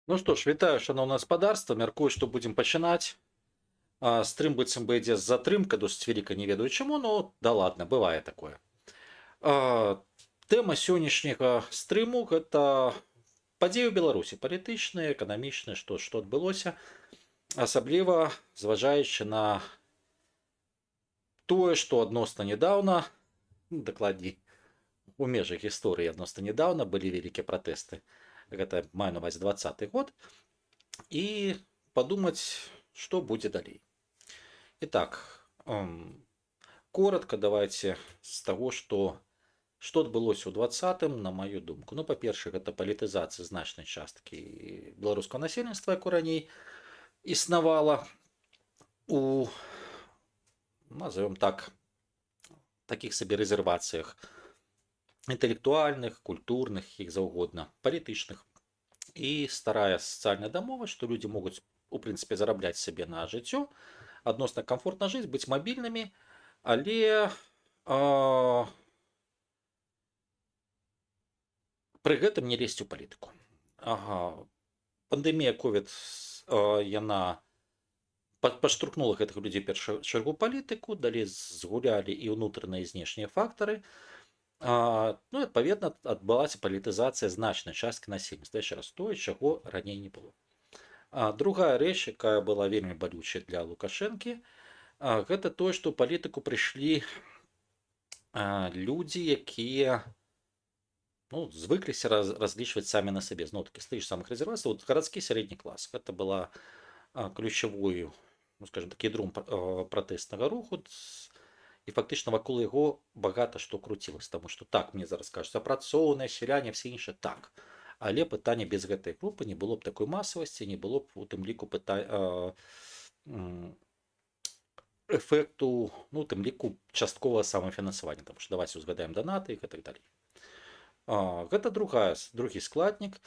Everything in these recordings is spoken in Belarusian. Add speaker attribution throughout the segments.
Speaker 1: Ну што ж, вітаю шаноўнае гаспадарства, мяркую, што будзем пачынаць. Стрым быццам бы ідзе з затрымкай досыць вялікай, не ведаю чаму, но да ладна, бывае такое. Тэма сённяшняга стрыму гэта падзеі ў Беларусі, палітычныя, эканамічныя, што адбылося, асабліва зважаючы на тое, што адносна нядаўна, дакладней, у межах гісторыі адносна нядаўна былі вялікія пратэсты. Гэта маю на ўвазе 20 год. І падумаць, што будзе далей. Итак, коротко давайте з таго, што адбылося ў двадцатым, на маю думку. Ну, па-першае, гэта палітызацыя значнай часткі беларускага насельніцтва, якое раней існавала у, назовем так, такіх сабе рэзервацыях інтэлектуальных, культурных, іх заўгодна, палітычных. І старая сацыяльная дамова, што людзі могуць, у прынцыпе, зарабляць сабе на жыццё, адносна камфортна жыць, быць мабільнымі, але пры гэтым не лезці ў палітыку. Пандэмія COVID яна падштурхнула гэтых людзей першую чаргу палітыку, далей згулялі і ўнутраныя і знешнія фактары. Ну, адпаведна, адбылася палітызацыя значнай часткі насельніцтва, яшчэ раз, тое, чаго раней не было. Другая рэч, якая была вельмі балючая для Лукашэнкі, гэта тое, што ў палітыку прыйшлі людзі, якія звыкліся разлічваць самі на сабе, зноў-такі, з тых самых рэзервацый. Гарадскі сярэдні клас. Гэта была ключавую, скажем так, ядром пратэснага руху. І фактычна вакол яго багата што круцілася, таму што так, мне зараз кажуць, апрацоўныя, сяляне, все іншае, так. Але пытанне без гэтай групы не было б такой масавасці, не было б у тым ліку эфекту, ну, у тым ліку частковага самафінансавання, таму што давайте узгадаем данаты і так далей. Гэта другі складнік.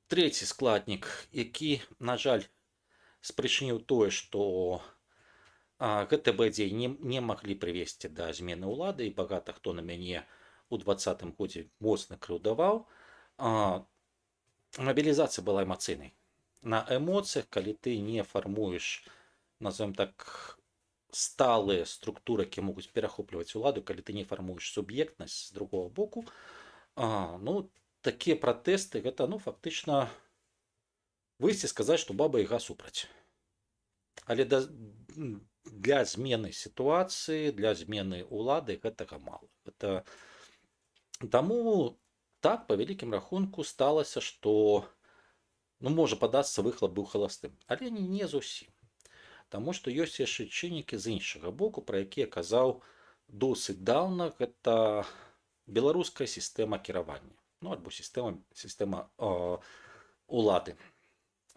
Speaker 1: Трэці складнік, які, на жаль, спрычыніў тое, што гэтыя падзеі не маглі прывесці да змены ўлады, і багата хто на мяне у 20-м годзе моцна крыўдаваў. Мабілізацыя была эмацыйнай. На эмоцыях, калі ты не фармуеш, назовем так, сталыя структуры, якія могуць перахопліваць уладу, калі ты не фармуеш суб'ектнасць з другого боку, такія пратэсты, гэта, фактычна выйсці сказаць, што баба Яга супраць. Але для змены сітуацыі, для змены ўлады гэтага мала. Таму так, па вялікім рахунку, сталася, што можа падацца, выхлап быў халастым, але не зусім. Таму што ёсць яшчэ чыннікі з іншага боку, пра якія казаў досыць даўна, гэта беларуская сістэма кіравання, альбо сістэма улады.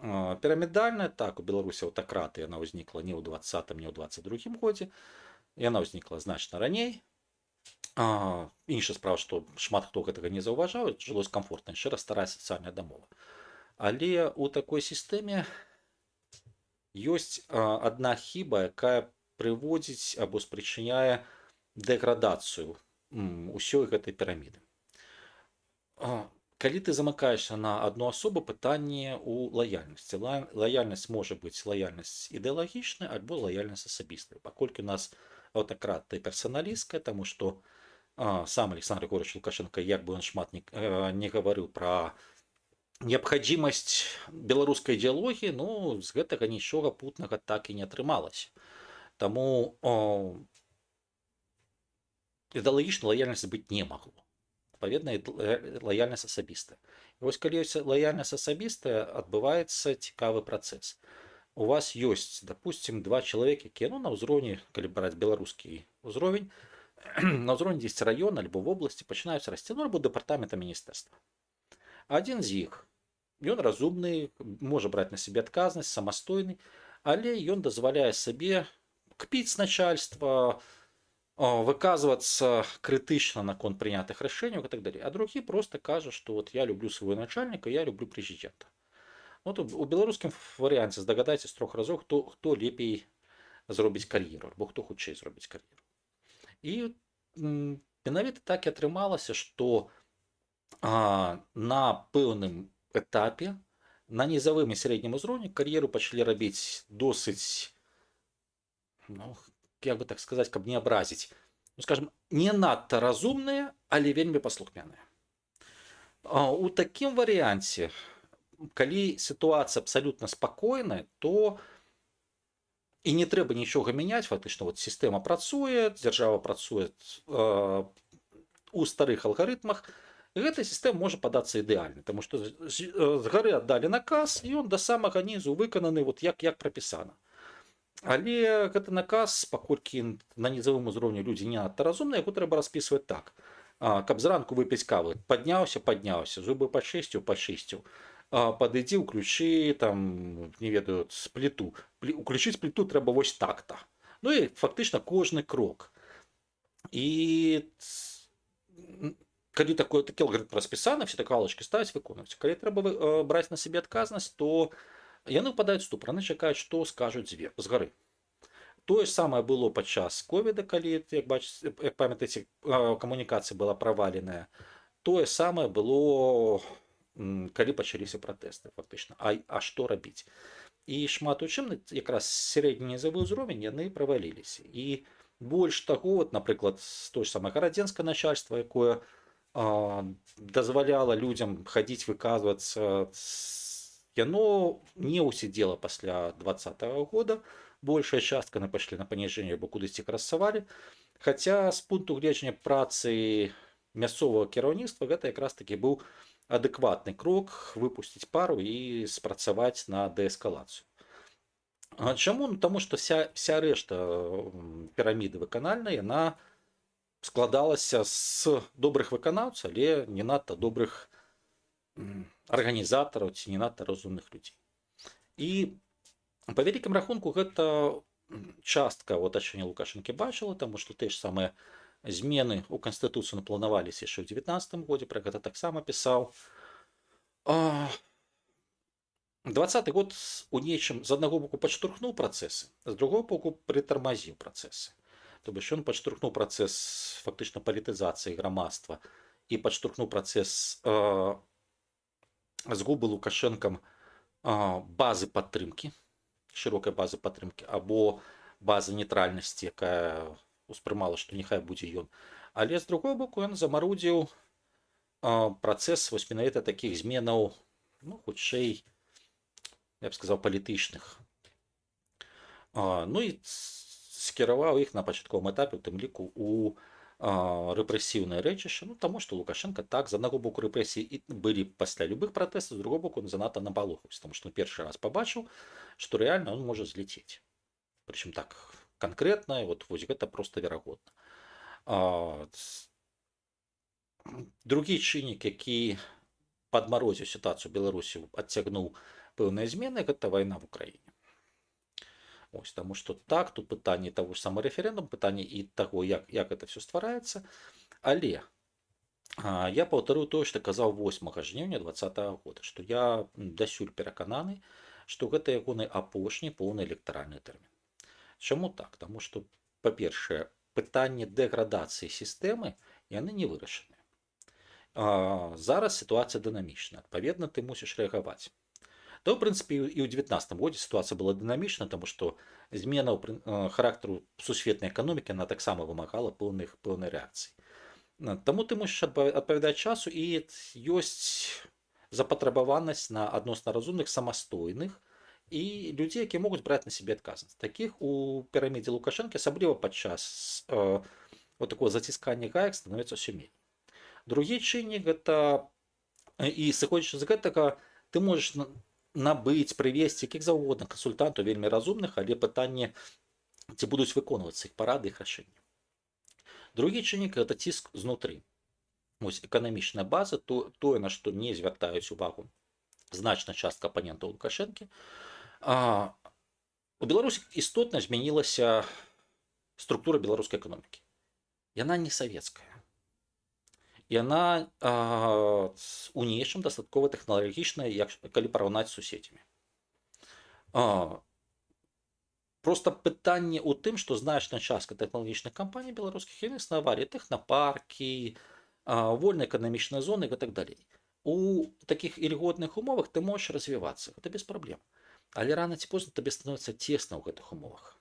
Speaker 1: Пірамідальная, так, у Беларусі аўтакратыя, яна ўзнікла не ў 20-м, не ў 22-м годзе, яна ўзнікла значна раней. Іншая справа, што шмат хто гэтага не заўважаў, жылось камфортна, яшчэ раз старая сацыяльная дамова. Але ў такой сістэме ёсць адна хіба, якая прыводзіць або спрычыняе дэградацыю ўсёй гэтай піраміды. Калі ты замыкаешься на одну асобу, пытанне ў лаяльнасці. Лаяльнасць можа быць лаяльнасць ідэалагічная альбо лаяльнасць асабістая. Паколькі у нас аўтакратыя персаналісткая, таму што сам Александр Григорьевич Лукашенко, як бы ён шмат не гаварыў пра неабходимасць беларускай ідэалогіі, з гэтага нічога путнага так і не атрымалася. Таму ідэалагічна лаяльнасць быць не магло. Адпаведна, лаяльнасць асабістая. І вось калі ёсць лаяльнасць асабістая, адбываецца цікавы працэс. У вас ёсць, допустим, два чалавекі, якія на ўзроўні, калі браць беларускі ўзровень, на ўзроўні 10 раёна альбо в обласці пачынаюць расці, альбо дэпартамента міністэрства. Адзін з іх, ён разумны, можа браць на сябе адказнасць, самастойны, але ён дазваляе сабе кпіць з начальства, выказвацца крытычна наконт прынятых рашэнняў і так далей. А другі проста кажа, што я люблю свайго начальніка, я люблю прэзідэнта. У беларускім варыянце здагадайце з 3 разоў, хто лепей зробіць кар'еру, альбо хто хутчэй зробіць кар'еру. І менавіта так і атрымалася, што на пэўным этапе на нізавым і сярэднім узроўні кар'еру пачалі рабіць досыць, ну, як бы так сказаць, каб не абразіць, ну, скажем, не надта разумныя, але вельмі паслухмяныя. У такім варыянце, калі сітуацыя абсалютна спакойная, то і не трэба нічога мяняць, фактычна вот сістэма працуе, дзяржава працуе у старых алгарытмах, гэта сістэма можа падацца ідэальна, таму што з гары аддалі наказ, і ён да самага нізу выкананы вот як прапісана. Але гэты наказ, паколькі на нізавым узроўні людзі не надта разумныя, яго трэба распісваць так. Каб зранку выпіць кавы, падняўся, зубы пачысціў, падыдзі, уключы, там, не ведаю, пліту. Уключыць пліту трэба вось так-то. Ну і фактычна кожны крок. І калі такі алгарытм распісаны, все так галочкі ставяць, выконваюць. Калі трэба браць на сябе адказнасць, то яны ўпадаюць ступор, яны чакаюць, што скажуць з гары. Тое самае было падчас ковіда, калі, як памятаеце, камунікацыя была праваленая. Тое самае было, калі пачаліся пратэсты, фактычна. А што рабіць? І шмат у чым якраз сярэдні нізавы ўзровень яны праваліліся. І больш таго, вот, напрыклад, тое ж самае гарадзенскае начальства, якое дазваляла людзям хадзіць, выказвацца, яно не ўсідзела пасля 2020 года. Большая частка на пайшлі на паніжэнне або кудысьці красавалі. Хаця з пункту гледжання працы мясцовага кіраўніцтва гэта якраз такі быў адэкватны крок выпусціць пару і спрацаваць на дээскалацыю. Чаму? Ну, таму што вся рэшта піраміды выканальнай, яна складалася з добрых выканаўцаў, але не надта добрых арганізатараў ці не надта разумных людзей. І па вялікім рахунку гэта частка атачэння Лукашэнкі бачыла, таму што тыя ж самыя змены ў канстытуцыю напланаваліся яшчэ ў 2019 годзе, пра гэта таксама пісаў. 2020 год у нечым з аднаго боку падштурхнуў працэсы, з другого боку прытармазіў працэсы. То бишь ён падштурхнуў працэс фактычна палітызацыі грамадства і падштурхнуў працэс згубы Лукашэнкам базы падтрымкі, шырокай базы падтрымкі, або базы нейтральнасці, якая успрымала, што няхай будзе ён. Але з другого боку ён замарудзіў працэс вось менавіта такіх зменаў, ну, хутчэй, я б сказаў, палітычных. Ну і скіраваў іх на пачатковым этапе, у тым ліку у рэпрэсіўнае рэчышча, ну, таму што Лукашенко так, з аднаго боку рэпрэсіі былі пасля любых пратэстаў, з другого боку он занадта напалохаўся, таму што першы раз пабачыў, што рэальна он можа зляцець. Прычым так канкрэтна, вось гэта проста верагодна. Другі чыннік, які падмарозіў сітуацыю ў Беларусі, адцягнуў пэўныя змены, гэта вайна в Украіне. Ось, таму што так, тут пытанне таго ж самого рэферэндуму, пытанне і таго, як гэта все ствараецца. Але я паўтарыў тое, што казаў 8 жніўня 2020 года, што я дасюль перакананы, што гэта ягоны апошні поўны электаральны тэрмін. Чаму так? Таму што, па-першае, пытанне дэградацыі сістэмы яны не вырашаныя. Зараз сітуацыя дынамічная, адпаведна, ты мусіш рэагаваць. Да, в прынцыпе, і ў 2019 годзе сітуацыя была дынамічна, таму што змена характару сусветнай эканомікі яна таксама вымагала пэўнай рэакцыі. Таму ты мусіш адпавядаць часу, і ёсць запатрабаванасць на адносна разумных, самастойных і людзей, якія могуць браць на сябе адказнасць. Такіх у пірамідзе Лукашэнкі, асабліва падчас такого заціскання гаек, становіцца ўсё меней. Другі чыннік гэта, і сыходзячы з гэтага, ты можаш набыць, прывесці якіх заўгодна кансультантаў вельмі разумных, але пытанне, ці будуць выконвацца іх парады, іх рашэнні. Другі чыннік гэта ціск знутры. Вось эканамічная база, тое, на што не звяртаюць увагу значная частка апанентаў Лукашэнкі. У Беларусі істотна змянілася структура беларускай эканомікі. Яна не савецкая. Яна у нечым дастаткова тэхналагічная, калі параўнаць з суседзямі. Проста пытанне ў тым, што значная частка тэхналагічных кампаній беларускіх яны існавалі, тэхнапаркі, вольная эканамічная зона і так далей. У таких ільготных умовах ты можаш развівацца, гэта без праблем. Але рана ці позна табе становіцца цесна ў гэтых умовах.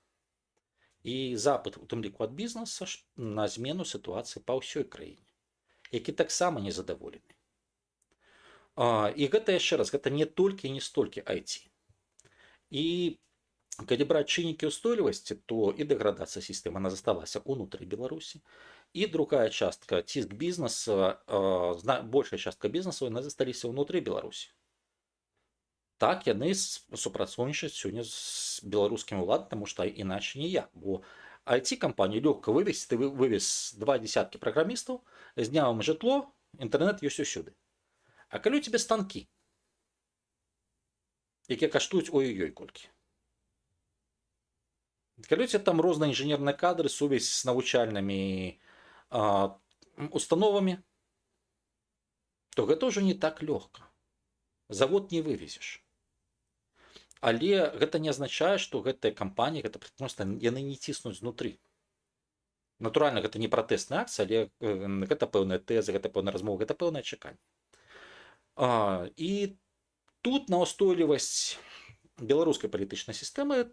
Speaker 1: І запыт, у тым ліку ад бізнеса, на змену сітуацыі па ўсёй краіне, які таксама незадаволены. І гэта яшчэ раз, гэта не толькі і не столькі IT. І калі браць чыннікі ўстойлівасці, то і дэградацыя сістэмы, она засталася ўнутры Беларусі. І другая частка, ціск бізнеса, большая частка бізнесу, яны засталіся ўнутры Беларусі. Так, яны супрацоўнічаюць сёння з беларускім уладам, таму што іначай ніяк. Бо IT-кампанію лёгка вывезці, ты вывез 2 десяткі праграмістаў, зняў ім жытло, інтэрнэт ёсць усюды. А калі у цябе станкі, якія каштуюць ой-ой-ой колькі. Калі у цябе там розныя інжынерныя кадры, сувязь з навучальнымі установамі, то гэта ўжо не так лёгка. Завод не вывезеш. Але гэта не азначае, што гэтая кампанія, гэта прадпрыемствы, яны не ціснуць знутры. Натуральна, гэта не пратэсная акцыя, але гэта пэўная тэза, гэта пэўная размова, гэта пэўнае чаканне. І тут на ўстойлівасць беларускай палітычнай сістэмы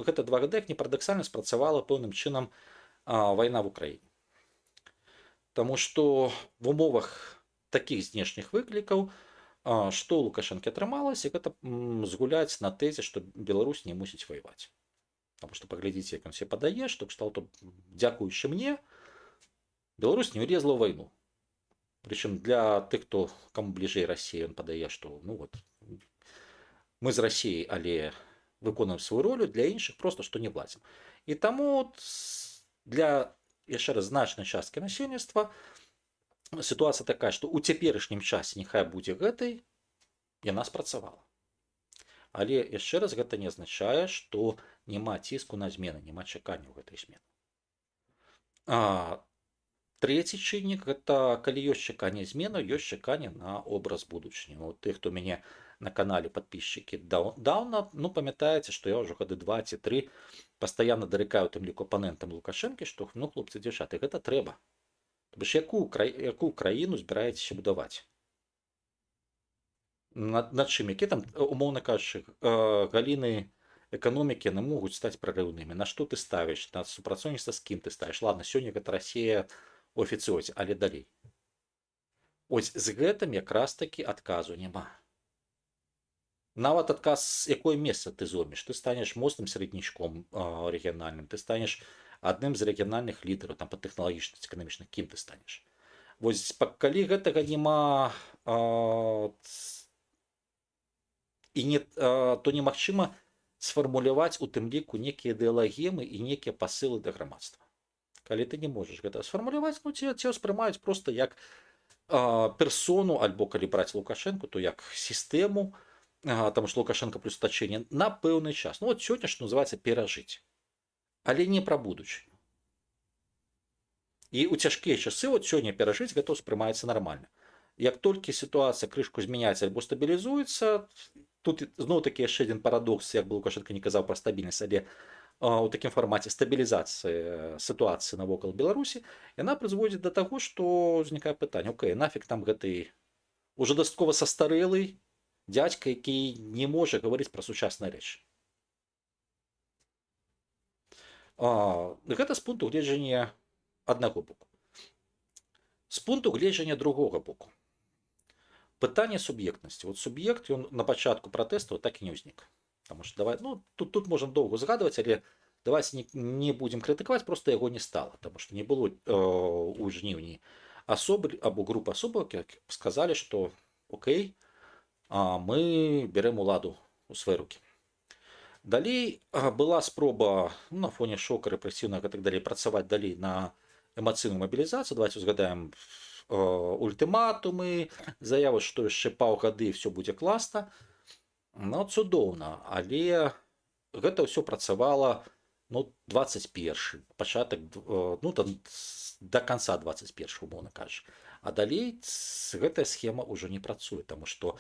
Speaker 1: гэта 2 гады, як не парадаксальна, спрацавала пэўным чынам вайна в Украіне. Таму што в умовах такіх знешніх выклікаў, што ў Лукашэнкі атрымалася, гэта згуляць на тэзе, што Беларусь не мусіць ваяваць. Таму што паглядзіце, як ён себе падае, што кшталту, дзякуючы мне, Беларусь не ўлезла ў вайну. Прычым для тых, хто каму бліжэй Расіі, ён падае, што мы з Расіяй, але выконуем сваю ролю, для іншых проста што не влазім. І таму для яшчэ раз значнай часткі насельніцтва сітуацыя такая, што ў цяперашнім часе няхай будзе гэтай, яна спрацавала. Але яшчэ раз гэта не азначае, што няма ціску на змены, няма чакання ў гэтай змены. Трэці чыннік, гэта калі ёсць чаканне змены, ёсць чаканне на образ будучыні. Тых, хто мяне на канале падпісчыкі даўна, памятаеце, што я ўжо гады 2 ці 3 пастаянна дарыкаю тым ліку апанентам Лукашэнкі, што хлопцы, дзяўчаты, гэта трэба. Тому ж якую краіну збіраецеся будаваць? Над чым, які там, умоўна кажучы, галіны эканомікі яны могуць стаць прарыўнымі. На што ты ставіш? На супрацоўніцтва з кім ты ставіш? Ладно, сёння гэта Расія у афіцыёзе, але далей. Ось з гэтым якраз такі адказу няма. Нават адказ, якое месца ты зоймеш. Ты станеш моцным сярэднячком рэгіянальным, ты станеш адным з рэгіянальных лідараў там па тэхналагічнасці эканамічных, кім ты станеш. Вось калі гэтага няма, то немагчыма сфармуляваць у тым ліку некія ідэалагемы і некія пасылы да грамадства. Калі ты не можаш гэта сфармуляваць, цябе ўспрымаюць проста як персону, альбо калі браць Лукашэнку, то як сістэму, таму што Лукашенко плюс атачэнне на пэўны час. Сёння, што называецца, перажыць. Але не пра будучыню. І ў цяжкія часы сёння перажыць гэта ўспрымаецца нармальна. Як толькі сітуацыя крышку змяняецца альбо стабілізуецца, тут зноў-такі яшчэ адзін парадокс, як бы Лукашенко не казаў пра стабільнасць, але у такім фармаце стабілізацыі сітуацыі навокал Беларусі, яна прызводзіць да таго, што узнікае пытанне: окей, нафіг там гэты ўжо дастаткова састарэлы дзядзька, які не можа гаварыць пра сучасныя рэчы. Гэта з пункту гледжання аднаго боку. З пункту гледжання другога боку. Пытанне суб'ектнасці. Суб'ект, ён на пачатку пратэстаў так і не ўзнік. Таму што тут можам доўга згадваць, але давайце не будзем крытыкаваць, проста яго не стала. Таму што не было ў жніўні асобы або групы асобаў, які сказалі, што окей, мы берем уладу у свае рукі. Далей была спроба на фоне шока рэпрэсіўнага і так далей працаваць далей на эмацыйную мабілізацыю. Давайте узгадаем ультыматумы, заявы, што яшчэ паўгады все будзе класна. Цудоўна, але гэта ўсё працавала 21, пачатак, да канца 21, умоўна кажучы. А далей гэтая схема ўжо не працуе, таму што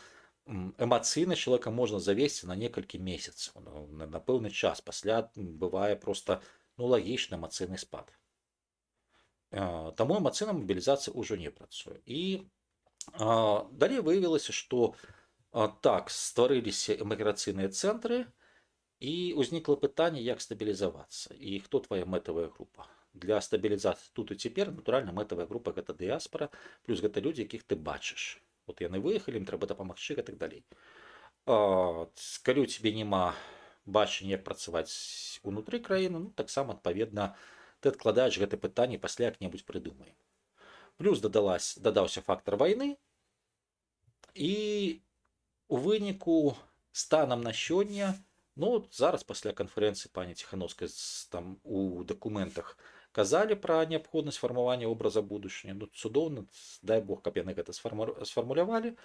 Speaker 1: эмацыйна чалавека можна завесці на некалькі месяцаў, на пэўны час, пасля бывае проста лагічны эмацыйны спад. Таму эмацыйная мабілізацыя ўжо не працуе. І далей выявілася, што так стварыліся эміграцыйныя цэнтры, і ўзнікла пытанне, як стабілізавацца і хто твая мэтавая група. Для стабілізацыі тут і цяпер, натуральна, мэтавая група гэта дыяспара, плюс гэта людзі, якіх ты бачыш. Вот яны выехалі, ім трэба дапамагчы і так далей. Калі ў цябе няма бачання, як працаваць унутры краіны, ну, таксама адпаведна ты адкладаеш гэта пытанне, пасля як-небудзь прыдумаем. Плюс дадаўся фактор вайны, і у выніку станам на сёння, ну, зараз пасля канферэнцыі пані Ціхановскай там у дакументах казалі пра неабходнасць фармавання образа будучыні. Ну, цудоўна, дай Бог, каб яны гэта сфармулявалі,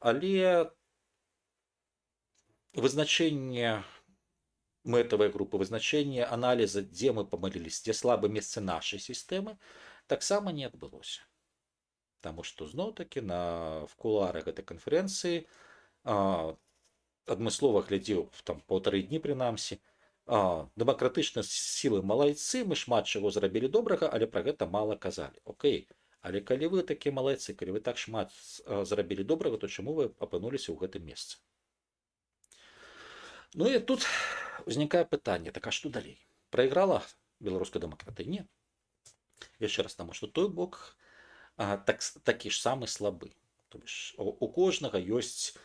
Speaker 1: але вызначэнне мэтавай групы, вызначэнне аналіза, дзе мы памыліліся, дзе слабы месцы нашай сістэмы, таксама не адбылося. Таму што зноў-такі в кулуарах гэтай канферэнцыі адмыслова глядзеў там 1,5 дні прынамсі, дэмакратычныя сілы малайцы, мы шмат чаго зрабілі добрага, але пра гэта мала казалі. Окей, але калі вы такія малайцы, калі вы так шмат зрабілі добрага, то чаму вы апынуліся ў гэтым месцы? Ну і тут узнікае пытанне, так а што далей? Прайграла беларуская дэмакратыя? Не. Яшчэ раз, таму што той бок такі ж самы слабы. То бишь, у кожнага ёсць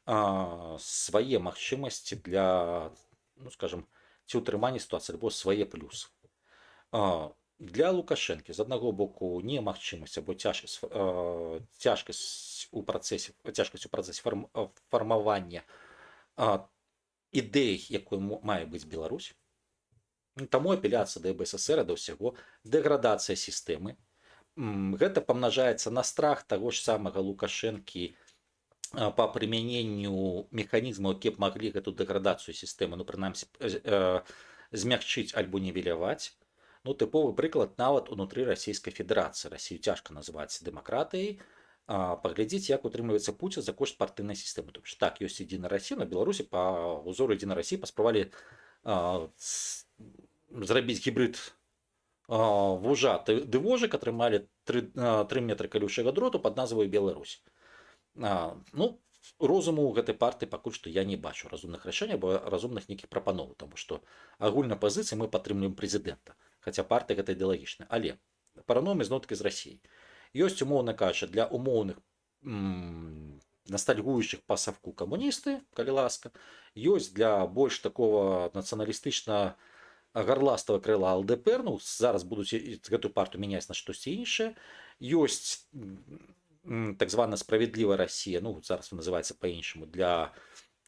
Speaker 1: свае магчымасці для, ну, скажем, ці ўтрымання сітуацыі, альбо свае плюсы. Для Лукашэнкі з аднаго боку немагчымасць або цяжкасць у працэсе фармавання ідэй, якой мае быць Беларусь. Таму апеляцыя да БССР, да ўсяго, дэградацыя сістэмы. Гэта памнажаецца на страх таго ж самага Лукашэнкі па прымяненню механізмаў, якія б маглі гэту дэградацыю сістэмы, ну, прынамсі, змякчыць альбо нівеляваць. Ну, тыповы прыклад нават унутры Расійскай Федэрацыі. Расію цяжка назваць дэмакратыяй. Паглядзіць, як утрымліваецца Пуцін за кошт партыйнай сістэмы. Тобто, так, ёсць Единая Расія, на Беларусі па ўзору Единой Расіі паспрабавалі зрабіць гібрид вужа ды вожык, атрымалі 3 метры калючага дроту пад назвай Беларусь. Ну, розуму ў гэтай партыі пакуль што я не бачу разумных рашэнняў або разумных нейкіх прапановаў, таму што агульнай пазіцыі мы падтрымліваем прэзідэнта, хаця партыя гэта ідэалагічная. Але параўноўваем зноў-такі з Расіяй. Ёсць, умоўна кажучы, для умоўных ностальгуючых па савку камуністы, калі ласка, ёсць для больш такого нацыяналістычна гарластага крыла ЛДПР, ну, зараз будуць гэтую партыю мяняць на штосьці іншае. Ёсць так званая справядлівая Расія, ну, зараз называецца па-іншаму, для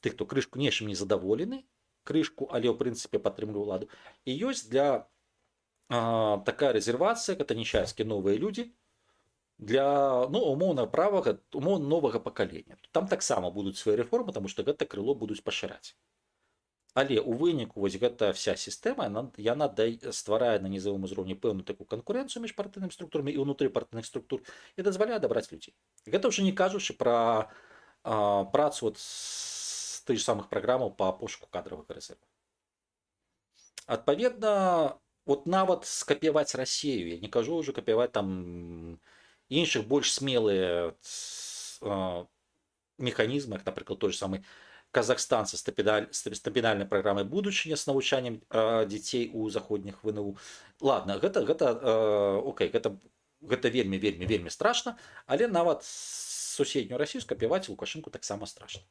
Speaker 1: тых, хто крышку нечым не задаволены, крышку, але ў прынцыпе падтрымлівае ўладу. І ёсць для такая рэзервацыя, катанічайскія новыя людзі, для, ну, умоўна правага, умоўна новага пакалення. Там таксама будуць свае рэформы, таму што гэта крыло будуць пашыраць. Але ў выніку вось гэта вся сістэма, яна стварае на нізавым узроўні пэўную такую канкурэнцыю між партыйнымі структурамі і ўнутры партыйных структур і дазваляе адабраць людзей. Гэта ўжо не кажучы пра працу з тых самых праграмаў па пошуку кадравага рэзерву. Адпаведна, от нават скапіяваць Расію, я не кажу ўжо капіяваць там іншых больш смелыя механізмы, як, напрыклад, той же самы Казахстан са стабільнай праграмай будучыня з навучаннем дзяцей у заходніх ВНУ. Ладно, гэта вельмі страшна, але нават суседнюю Расію скапіяваць Лукашэнку таксама страшна.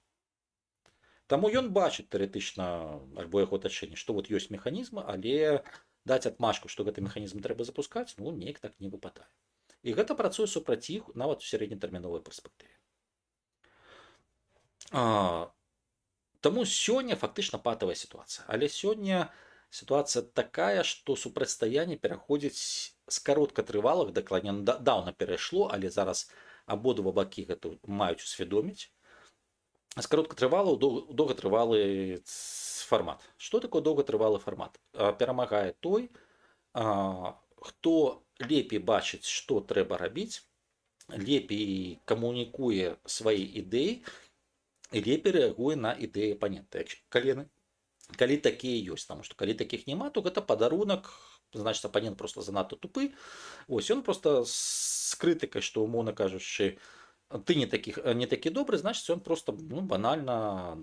Speaker 1: Таму ён бачыць тэарэтычна альбо яго атачэнне, што вот ёсць механізмы, але даць адмашку, што гэты механізм трэба запускаць, ну, неяк так не выпадае. І гэта працуе супраць іх нават у сярэднетэрміновай перспектыве. Таму сёння фактычна патавая сітуацыя. Але сёння сітуацыя такая, што супрацьстаянне пераходзіць з кароткатрывалых, дакладней, даўна перайшло, але зараз абодва бакі гэта маюць усвядоміць. З кароткатрывалаў доўгатрывалы фармат. Што такое доўгатрывалы фармат? Перамагае той, хто лепей бачыць, што трэба рабіць, лепей камунікуе свае ідэі, і лепей рэагуе на ідэі апанента. Калі такія ёсць, таму што калі такіх няма, то гэта падарунак значит апанент просто занадта тупы. Вось ён просто з крытыкай, што умоўна кажучы ты не такі добры, значыць ён просто банальна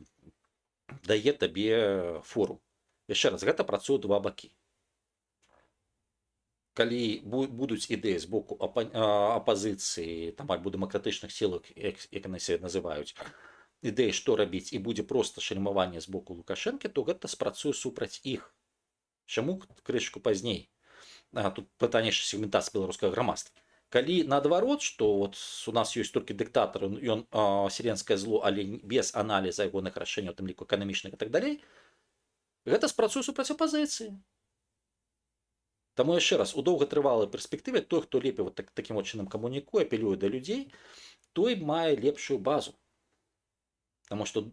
Speaker 1: дае табе фору. Яшчэ раз, гэта працуе два бакі. Калі будуць ідэі з боку апазіцыі там альбо дэмакратычных сілак, як яны себе называюць, ідэі што рабіць і будзе просто шальмаванне з боку Лукашэнкі, то гэта спрацуе супраць іх. Чаму крышку пазней? Тут пытанне сегментацыі беларускага грамадства. Калі наадварот, што вот у нас ёсць толькі дыктатар, ён вселенскае зло, але без аналіза ягоных рашэнняў, у тым ліку эканамічных і так далей, гэта спрацуе супраць апазіцыі. Таму яшчэ раз, у доўгатрывалай перспектыве той, хто лепей вот такім чынам камунікуе, апелюе да людзей, той мае лепшую базу. Таму што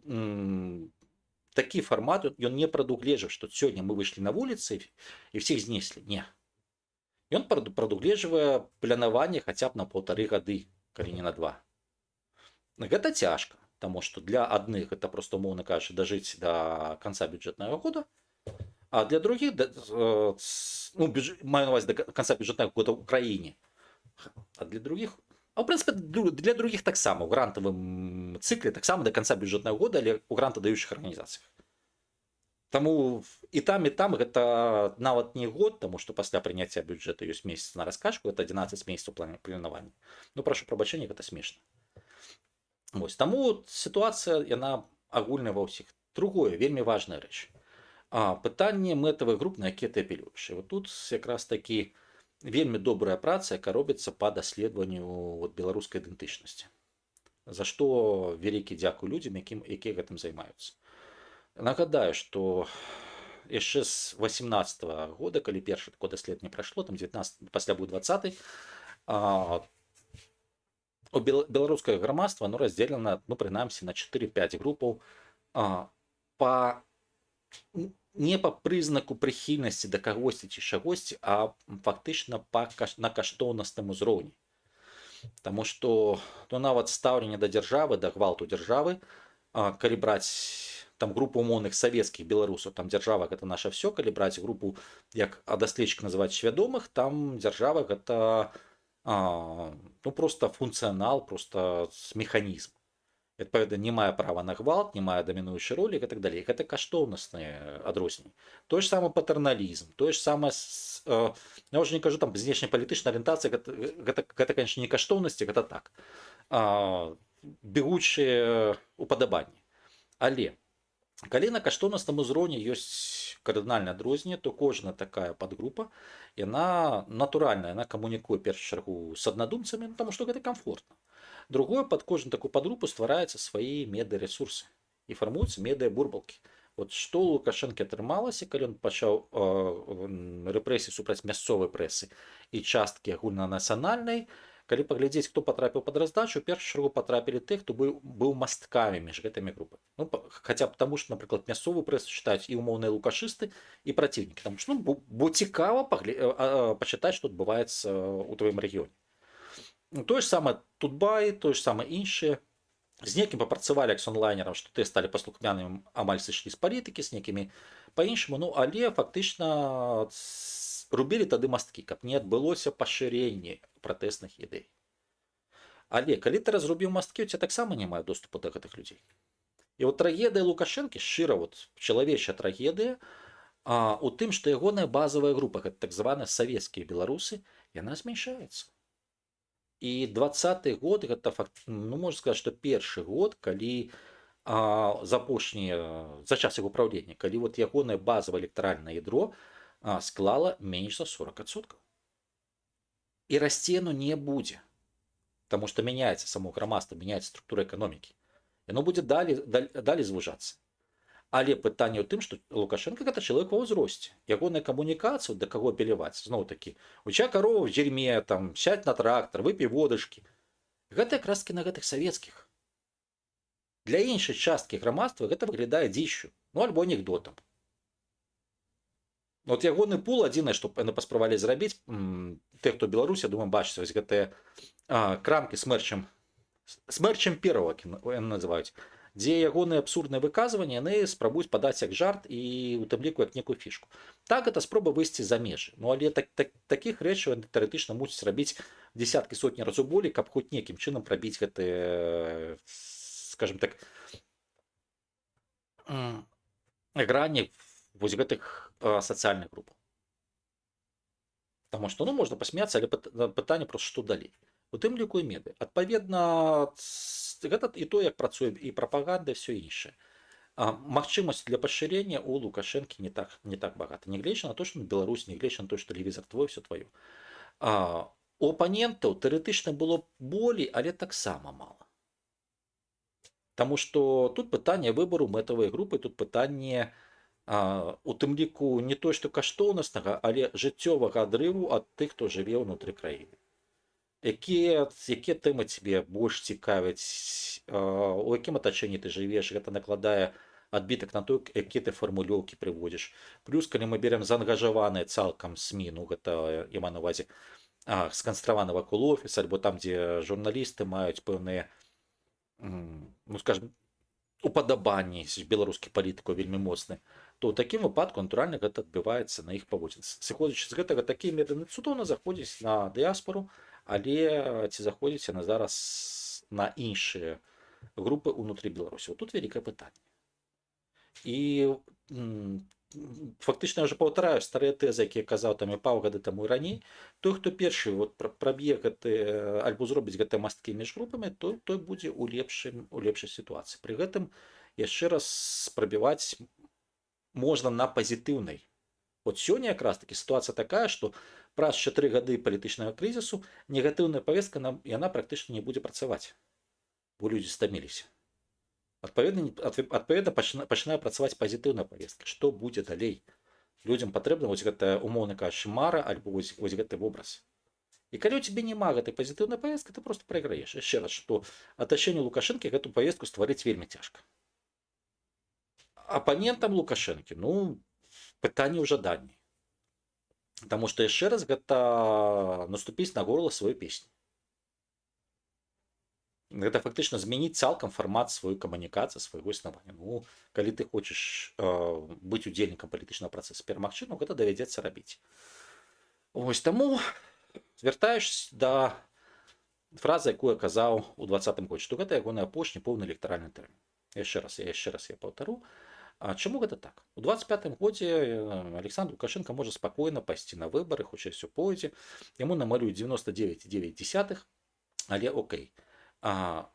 Speaker 1: такі фармат ён не прадугледжвае, што сёння мы выйшлі на вуліцы і всіх знеслі. Не. Ён прадугледжвае планаванне хаця б на 1,5 гады, калі не на 2. Гэта цяжка, таму што для адных гэта просто, умоўна кажучы, дажыць да канца бюджэтнага года, а для других, маю на увазі до конца бюджетного года в Украине, а для других, в принципе, для других так само, в грантовом цикле так само до конца бюджетного года, але у грантодающих организациях. Тому и там это нават не год, тому что после принятия бюджета есть месяц на раскачку, это 11 месяцев планирования. Ну, прошу прабачэння, это смешно. Вось, тому ситуация, она агульная ва ўсіх. Другое, вельмі важная рэч. Пытанне мэтавых груп, на якія ты апелюеш. Вот тут якраз такі вельмі добрая праца, яка робіцца па даследаванню беларускай ідэнтычнасці. За што вялікі дзякуй людзям, якія гэтым займаюцца. Нагадаю, што яшчэ з 18 года, калі першы такое даследаванне прайшло, там 19, пасля быў 20, беларускае грамадства раздзелена, прынамсі, на 4-5 групаў не па прызнаку прыхільнасці да кагосьці ці чагосьці, а фактычна на каштоўнасным узроўні. Таму што нават стаўленне да дзяржавы, да гвалту дзяржавы, калі браць там групу умоўных савецкіх беларусаў, там дзяржава гэта наша все, калі браць групу, як даследчык называць свядомых, там дзяржава гэта просто функцыянал, просто механізм. Адпаведна, не мае права на гвалт, не мае дамінуючай ролі і так далей. Гэта каштоўнасныя адрозненні. Тое ж самае патэрналізм, тое ж самае, я ўжо не кажу, там знешнепалітычная арыентацыя, гэта, конечно, не каштоўнасці, гэта так. Бегучыя упадабанні. Але калі на каштоўнасным узроўні ёсць кардынальнае адрозненне, то кожная такая падгрупа, яна натуральная, яна камунікуе першую чаргу з аднадумцамі, таму што гэта комфортна. Другое, под кожную такую подгруппу ствараюцца свае медыярэсурсы і фармуюцца медыябурбалкі. Вот што ў Лукашэнкі атрымалася, калі ён пачаў рэпрэсіі супраць мясцовай прэсы і часткі агульнанацыянальнай, калі паглядзець, хто патрапіў пад раздачу, у першую чаргу патрапілі тых, хто быў масткамі між гэтымі групамі. Хаця б таму, што, напрыклад, мясцовую прэсу чытаюць і умоўныя лукашысты, і праціўнікі. Таму што бо цікава пачытаць, што адбываецца ў тваім рэгіёне. Тое ж самае Тутбай, тое ж самае іншыя. З некім папрацавалі як з онлайнерам, што ты сталі паслухмянымі, амаль сышлі з палітыкі, з некімі па-іншаму, але фактычна рубілі тады масткі, каб не адбылося пашырэнне пратэсных ідэй. Але калі ты разрубіў масткі, у цябе таксама не мае доступу да гэтых людзей. І трагедыя Лукашэнкі, шчыра, чалавечая трагедыя, у тым, што ягоная базавая група, гэта так званыя савецкія беларусы, яна змяншаецца. І 20-й год, гэта, можна сказаць, што першы год, калі за час яго правлення, калі ягонае базавае электаральнае ядро склала менш за 40%. І расці яно не будзе, таму што мяняецца само грамадства, мяняецца структура эканомікі. Яно будзе далі звужацца. Але пытанне ў тым, што Лукашенко гэта чалавек ва ўзросце. Ягоная камунікацыя, да каго апеляваць, зноў такі, у цябе карова в дзерьме, там, сядь на трактар, выпі водачкі. Гэта якраз такі на гэтых савецкіх. Для іншай часткі грамадства гэта выглядае дзіччю, альбо анекдотам. Ягоны пул адзінае, што яны паспрабавалі зрабіць, тых, хто Беларусь, я думаю, бачыць, гэтыя крамкі с мэрчам перавак, яны называюць, дзе ягоныя абсурдныя выказванні яны спрабуюць падаць як жарт і у тым ліку як некую фішку. Так, гэта спроба выйсці за межы. Ну але такіх рэчаў яны тэарэтычна мусяць рабіць десяткі сотні разоў болей, каб хоць нейкім чынам прабіць гэты, скажем так, грані вось гэтых сацыяльных групаў. Таму што ну можна пасмяцца, але пытанне проста што далей. У тым ліку і меды. Адпаведна, гэта і то, як працуе і прапаганда, і все іншае. Магчымасць для пашырення у Лукашэнкі не так багата. Нягледзячы на то, што на Беларусь, нягледзячы на то, што тэлевізор твой, все тваё. У апанентаў тэарэтычна было болей, але таксама мала. Таму што тут пытанне выбару мэтавай групы, тут пытанне у тым ліку не то, што каштоўнаснага, але жыццёвага адрыву ад тых, хто жыве ўнутры краіны. Якія тэмы цябе больш цікавяць, у якім атачэнні ты жывеш, гэта накладае адбітак на то, якія ты фармулёўкі прыводзіш. Плюс, калі мы берем заангажаваныя цалкам СМІ, ну гэта я маю на ўвазе сканстраваны вакол офіс, альбо там, дзе журналісты маюць пэўныя, ну скажем, упадабанні з беларускіх палітыкаў вельмі моцны, то ў такім выпадку натуральна гэта адбіваецца на іх паводзін. Сыходзячы з гэтага, такія метады цудоўна заходзяць на дыяспору, але ці заходзіць яна зараз на іншыя групы ўнутры Беларусі? Тут вялікае пытанне. І фактычна я ўжо паўтараю старыя тэзы, якія казаў там і паўгады таму і раней. Той, хто першы праб'е гэты альбо зробіць гэтыя масткі між групамі, той будзе ў лепшай сітуацыі. Пры гэтым яшчэ раз прабіваць можна на пазітыўнай. От сёння якраз таки сітуацыя такая, што праз 4 гады палітычнага крызісу негатыўная павестка яна практычна не будзе працаваць, бо людзі стаміліся. Адпаведна пачынае працаваць пазітыўная павестка. Што будзе далей? Людзям патрэбна вось гэтая, умоўна кажучы, мара альбо вось гэты вобраз. І калі ў цябе няма гэтай пазітыўнай павесткі, ты просто прайграеш. Яшчэ раз, што атачэнню Лукашэнкі гэту павестку стварыць вельмі цяжка. Апанентам Лукашэнкі, ну, пытанне ў жаданні. Таму што яшчэ раз гэта наступіць на горла сваёй песні. Гэта фактычна змяніць цалкам фармат сваёй камунікацыі, свайго існавання. Ну, калі ты хочаш быць удзельнікам палітычнага працэсу, перамагчы, ну, гэта давядзецца рабіць. Вось таму звяртаешся да фразы, якую я казаў у 2020 годзе, што гэта ягоны апошні поўны электаральны тэрмін. Яшчэ раз я паўтару. Чаму гэта так? У 25 годзе Александр Лукашенко можа спакойна пайсці на выбары, хутчэй усё пойдзе. Яму намалююць 99,9, але окей. За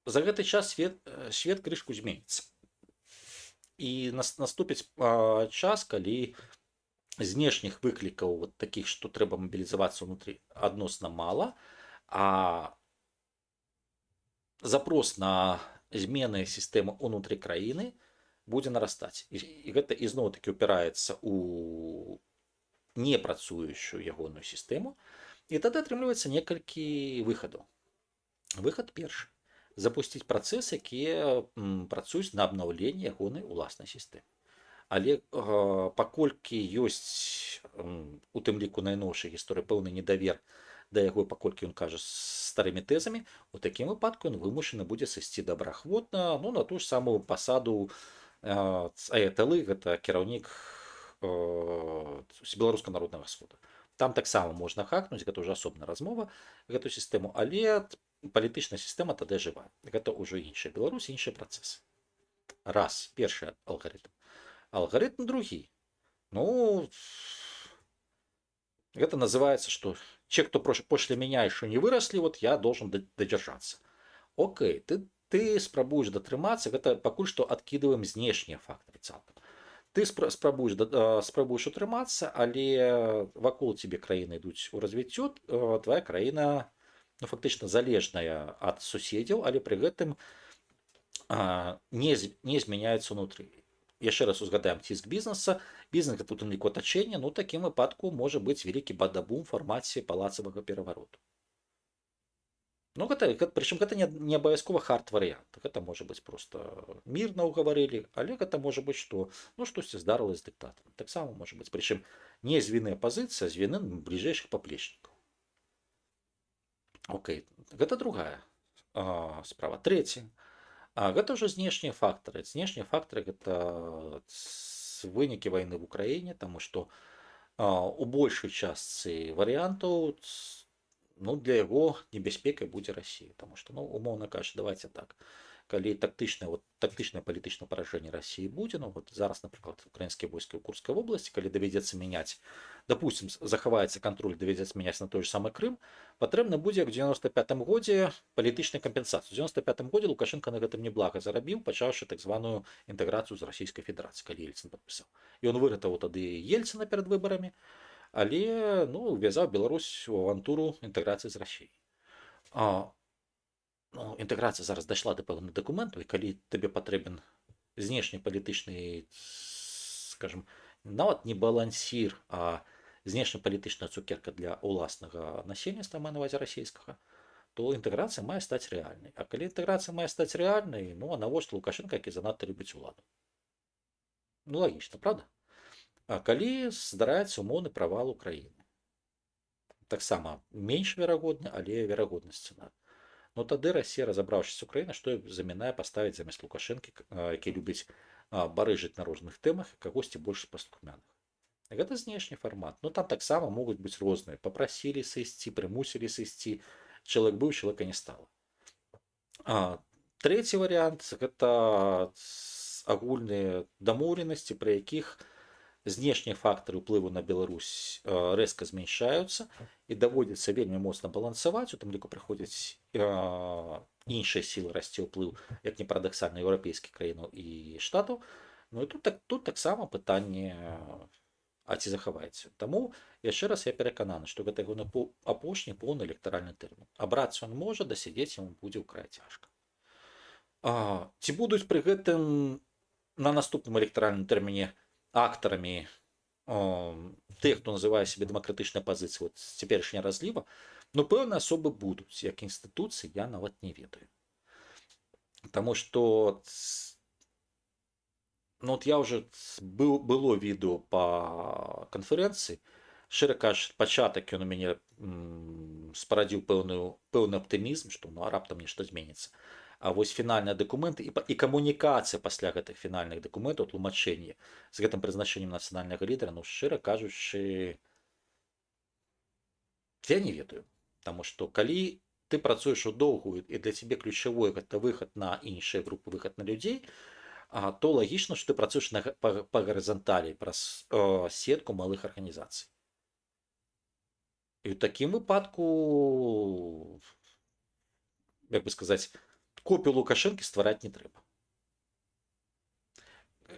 Speaker 1: гэты час свет крышку зменіцца. І наступіць час, калі знешніх выклікаў вот такіх, што трэба мабілізавацца ўнутры, адносна мала, а запрос на змены сістэмы ўнутры краіны будзе нарастаць. І гэта ізноў такі ўпіраецца ў непрацуючую ягоную сістэму. І тады атрымліваецца некалькі выхадаў. Выхад першы. Запусціць працэс, якія працуюць на абнаўленне ягонай уласнай сістэмы. Але паколькі ёсць у тым ліку найноўшай гісторыі пэўны недавер да яго, паколькі ён кажа старымі тэзамі, у такім выпадку ён вымушаны будзе сысці добраахвотна, ну, на ту ж самую пасаду аяталы, гэта кіраўнік Беларускага народнага сходу. Там таксама можна хакнуць, гэта ўжо асобная размова, гэту сістэму, але палітычная сістэма тады жывая. Гэта ўжо іншая Беларусь, іншыя працэсы. Раз, першы алгарытм. Алгарытм другі. Ну, это называется, что те, кто после меня еще не выросли, вот я должен додержаться. Окей, ты спрабуешь дотрыматься, это пакуль что откидываем знешнія факторы цалкам. Ты спрабуешь утрыматься, але вакол тебе краіны ідуць у развіццё, твоя краіна, ну, фактычна залежная ад суседзяў, але пры гэтым не змяняецца ўнутры. Яшчэ раз узгадаем ціск бізнеса. Бізнес гэта ў тым ліку атачэнне, ну, такім выпадку можа быць вялікі бадабум у фармаце палацавага перавароту. Ну, прычым гэта не абавязкова хард-варыянт. Гэта можа быць проста мірна ўгаварылі, але гэта можа быць, што ну, штосьці здарылася з дыктатарам. Таксама можа быць. Прычым не з віны апазіцыя, а з віны бліжэйшых паплечнікаў. Окей, гэта другая справа. Трэці. гэта ўжо знешнія фактары. Знешнія фактары гэта вынікі вайны в Украіне, таму што у большай частцы варыянтаў ну, для яго небяспекай будзе Расія, таму што ну, умоўна кажучы, давайте так, калі тактычнае палітычнае паражэнне Расіі будзе, ну вот зараз, напрыклад, украінскія войскі ў Курскай вобласці, калі давядзецца мяняць, допустим, захаваецца кантроль, давядзецца мяняць на той же самы Крым, патрэбна будзе як у 95-м годзе палітычнай кампенсацыі. У 95-м годзе Лукашенко на гэтым неблага зарабіў, пачаўшы так званую інтэграцыю з Расійскай Федэрацыі, калі Ельцин падпісаў. Ён выратаваў тады Ельцина перад выбарамі, але ну, увязаў Беларусь у авантуру інтэграцыі з Расіяй. Ну, інтэграцыя зараз дайшла да пэўных дакументаў, і калі табе патрэбен знешнепалітычны, скажем, нават не балансір, а знешнепалітычная цукерка для ўласнага насельніцтва, маю на ўвазе расійскага, то інтэграцыя мае стаць рэальнай. А калі інтэграцыя мае стаць рэальнай, ну а навошта Лукашенко, які занадта любіць уладу? Ну лагічна, правда? А калі здараецца умоўны правал Украіны, таксама менш верагодны, але верагоднасць ціна. Ну тады Расія, разабраўшыся з Украінай, што замінае паставіць замест Лукашэнкі, які любіць барыжыць на розных тэмах, кагосьці больш пастухмяных. Гэта знешні фармат. Ну там таксама могуць быць розныя. Папрасілі сысці, прымусілі сысці, чалавек быў, чалавека не стала. Трэці варыянт гэта агульныя дамоўленасці, пры якіх знешнія фактары ўплыву на Беларусь рэзка змяншаюцца і даводзіцца вельмі моцна балансаваць, у тым ліку прыходзяць іншыя сілы, расце ўплыў, як не парадаксальна, еўрапейскіх краінаў і штатаў. Ну і тут таксама пытанне, а ці захаваецца. Таму яшчэ раз я перакананы, што гэта яго апошні поўны электаральны тэрмін. Абрацца ён можа, дасядзець яму будзе ўкрай цяжка. Ці будуць пры гэтым на наступным электаральным тэрміне актарамі тых, хто называе сябе дэмакратычнай апазіцыяй вот, з цяперашняга разліва, ну пэўныя асобы будуць, як інстытуцыі я нават не ведаю. Таму што ну, вот я уже было відэо па канферэнцыі, шчыра кажучы, пачатак ён у мяне спарадзіў пэўны аптымізм, што ну, раптам нешта зменіцца. А вось фінальныя дакументы і камунікацыя пасля гэтых фінальных дакументаў, тлумачэнне з гэтым прызначэннем нацыянальнага лідара, ну шчыра кажучы, я не ведаю. Таму што калі ты працуеш у доўгую і для цябе ключавое гэта выхад на іншыя групы, выхад на людзей, то лагічна, што ты працуеш па гарызанталі праз сетку малых арганізацый. І ў такім выпадку, як бы сказаць, копію Лукашэнкі ствараць не трэба.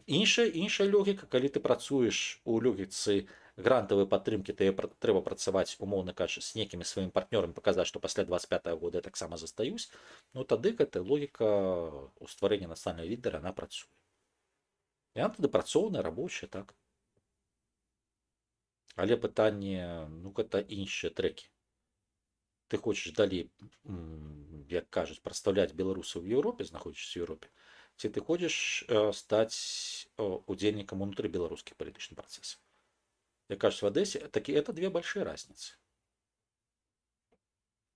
Speaker 1: Іншая логіка, калі ты працуеш у логіцы грантавай падтрымкі, то трэба працаваць, умоўна кажучы, з некімі сваімі партнёрамі, паказаць, што пасля 25-го года я таксама застаюсь, ну тады гэта логіка ў стварэння нацыянальнага лідара, она працуе. Яна тады працоўная, рабочая, так. Але пытанне, ну гэта іншыя трэкі. Ты хочаш далей, як кажуць, прадстаўляць беларусаў в Еўропе, знаходзячыся в Еўропе, ці ты хочаш стаць удзельнікам унутры беларускіх палітычных працэсаў. Як кажуць в Адэсе, такі это две большие разницы.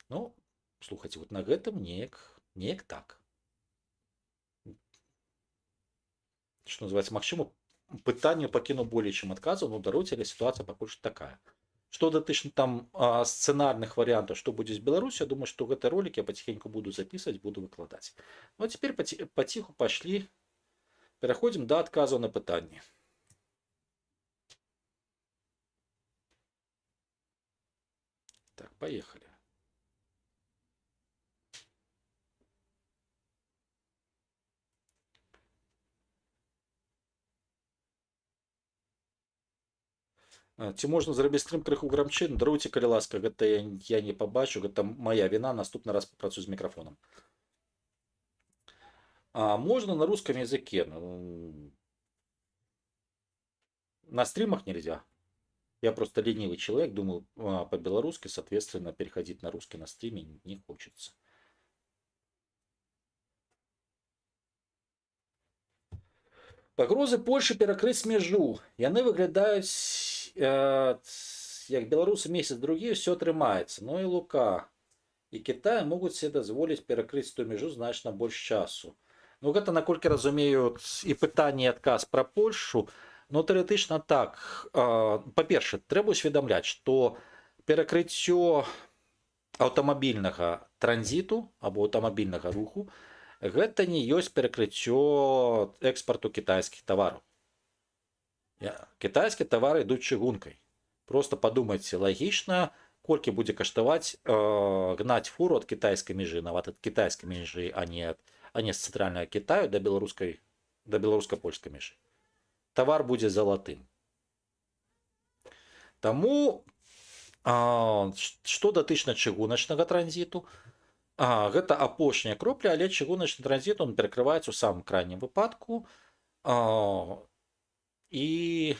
Speaker 1: Ну, слухайце, вот на гэтым неяк так. Што называецца, магчыма, пытанне пакіну болей, чым адказаў, но даруйце, але сітуацыя пакуль што такая. Што датычна там сцэнарных варыянтаў, што будзе з Беларусі, я думаю, што гэты ролик я паціхеньку буду записывать, буду выкладаць. Ну а цяпер паціху пашлі, пераходзім да адказаў на пытанні. Так, поехали. Ці можна зрабіць стрым крыху грамчэй? Даруйце, калі ласка, гэта я не пабачу, гэта моя віна, наступны раз папрацую з мікрафонам. Можно на русском языке. На стримах нельзя. Я просто ленивый человек, думаю по-белорусски, соответственно, переходить на русский на стриме не хочется. Пагрозы Польши перакрыць мяжу. Яны выглядаюць, як беларусы месяц другі, все атрымаецца. Ну і Лука і Кітай могуць себе дазволіць перакрыць ту мяжу значна больш часу. Ну гэта, наколькі разумею, і пытанне і адказ пра Польшу. Ну тэарэтычна так. Па-першае, трэба усведамляць, што перакрыццё аўтамабільнага транзіту або аўтамабільнага руху гэта не ёсць перакрыццё экспарту кітайскіх тавараў. Кітайскія тавары ідуць чыгункай. Просто падумайце лагічна, колькі будзе каштаваць гнаць фуру ад кітайскай мяжы, нават ад кітайскай мяжы, а не з цэнтральнага Кітаю да беларуска-польскай мяжы. Тавар будзе залатым. Таму, што датычна чыгуначнага транзіту, гэта апошняя кропля, але чыгуначны транзіт он перакрываецца ў самым крайнім выпадку. І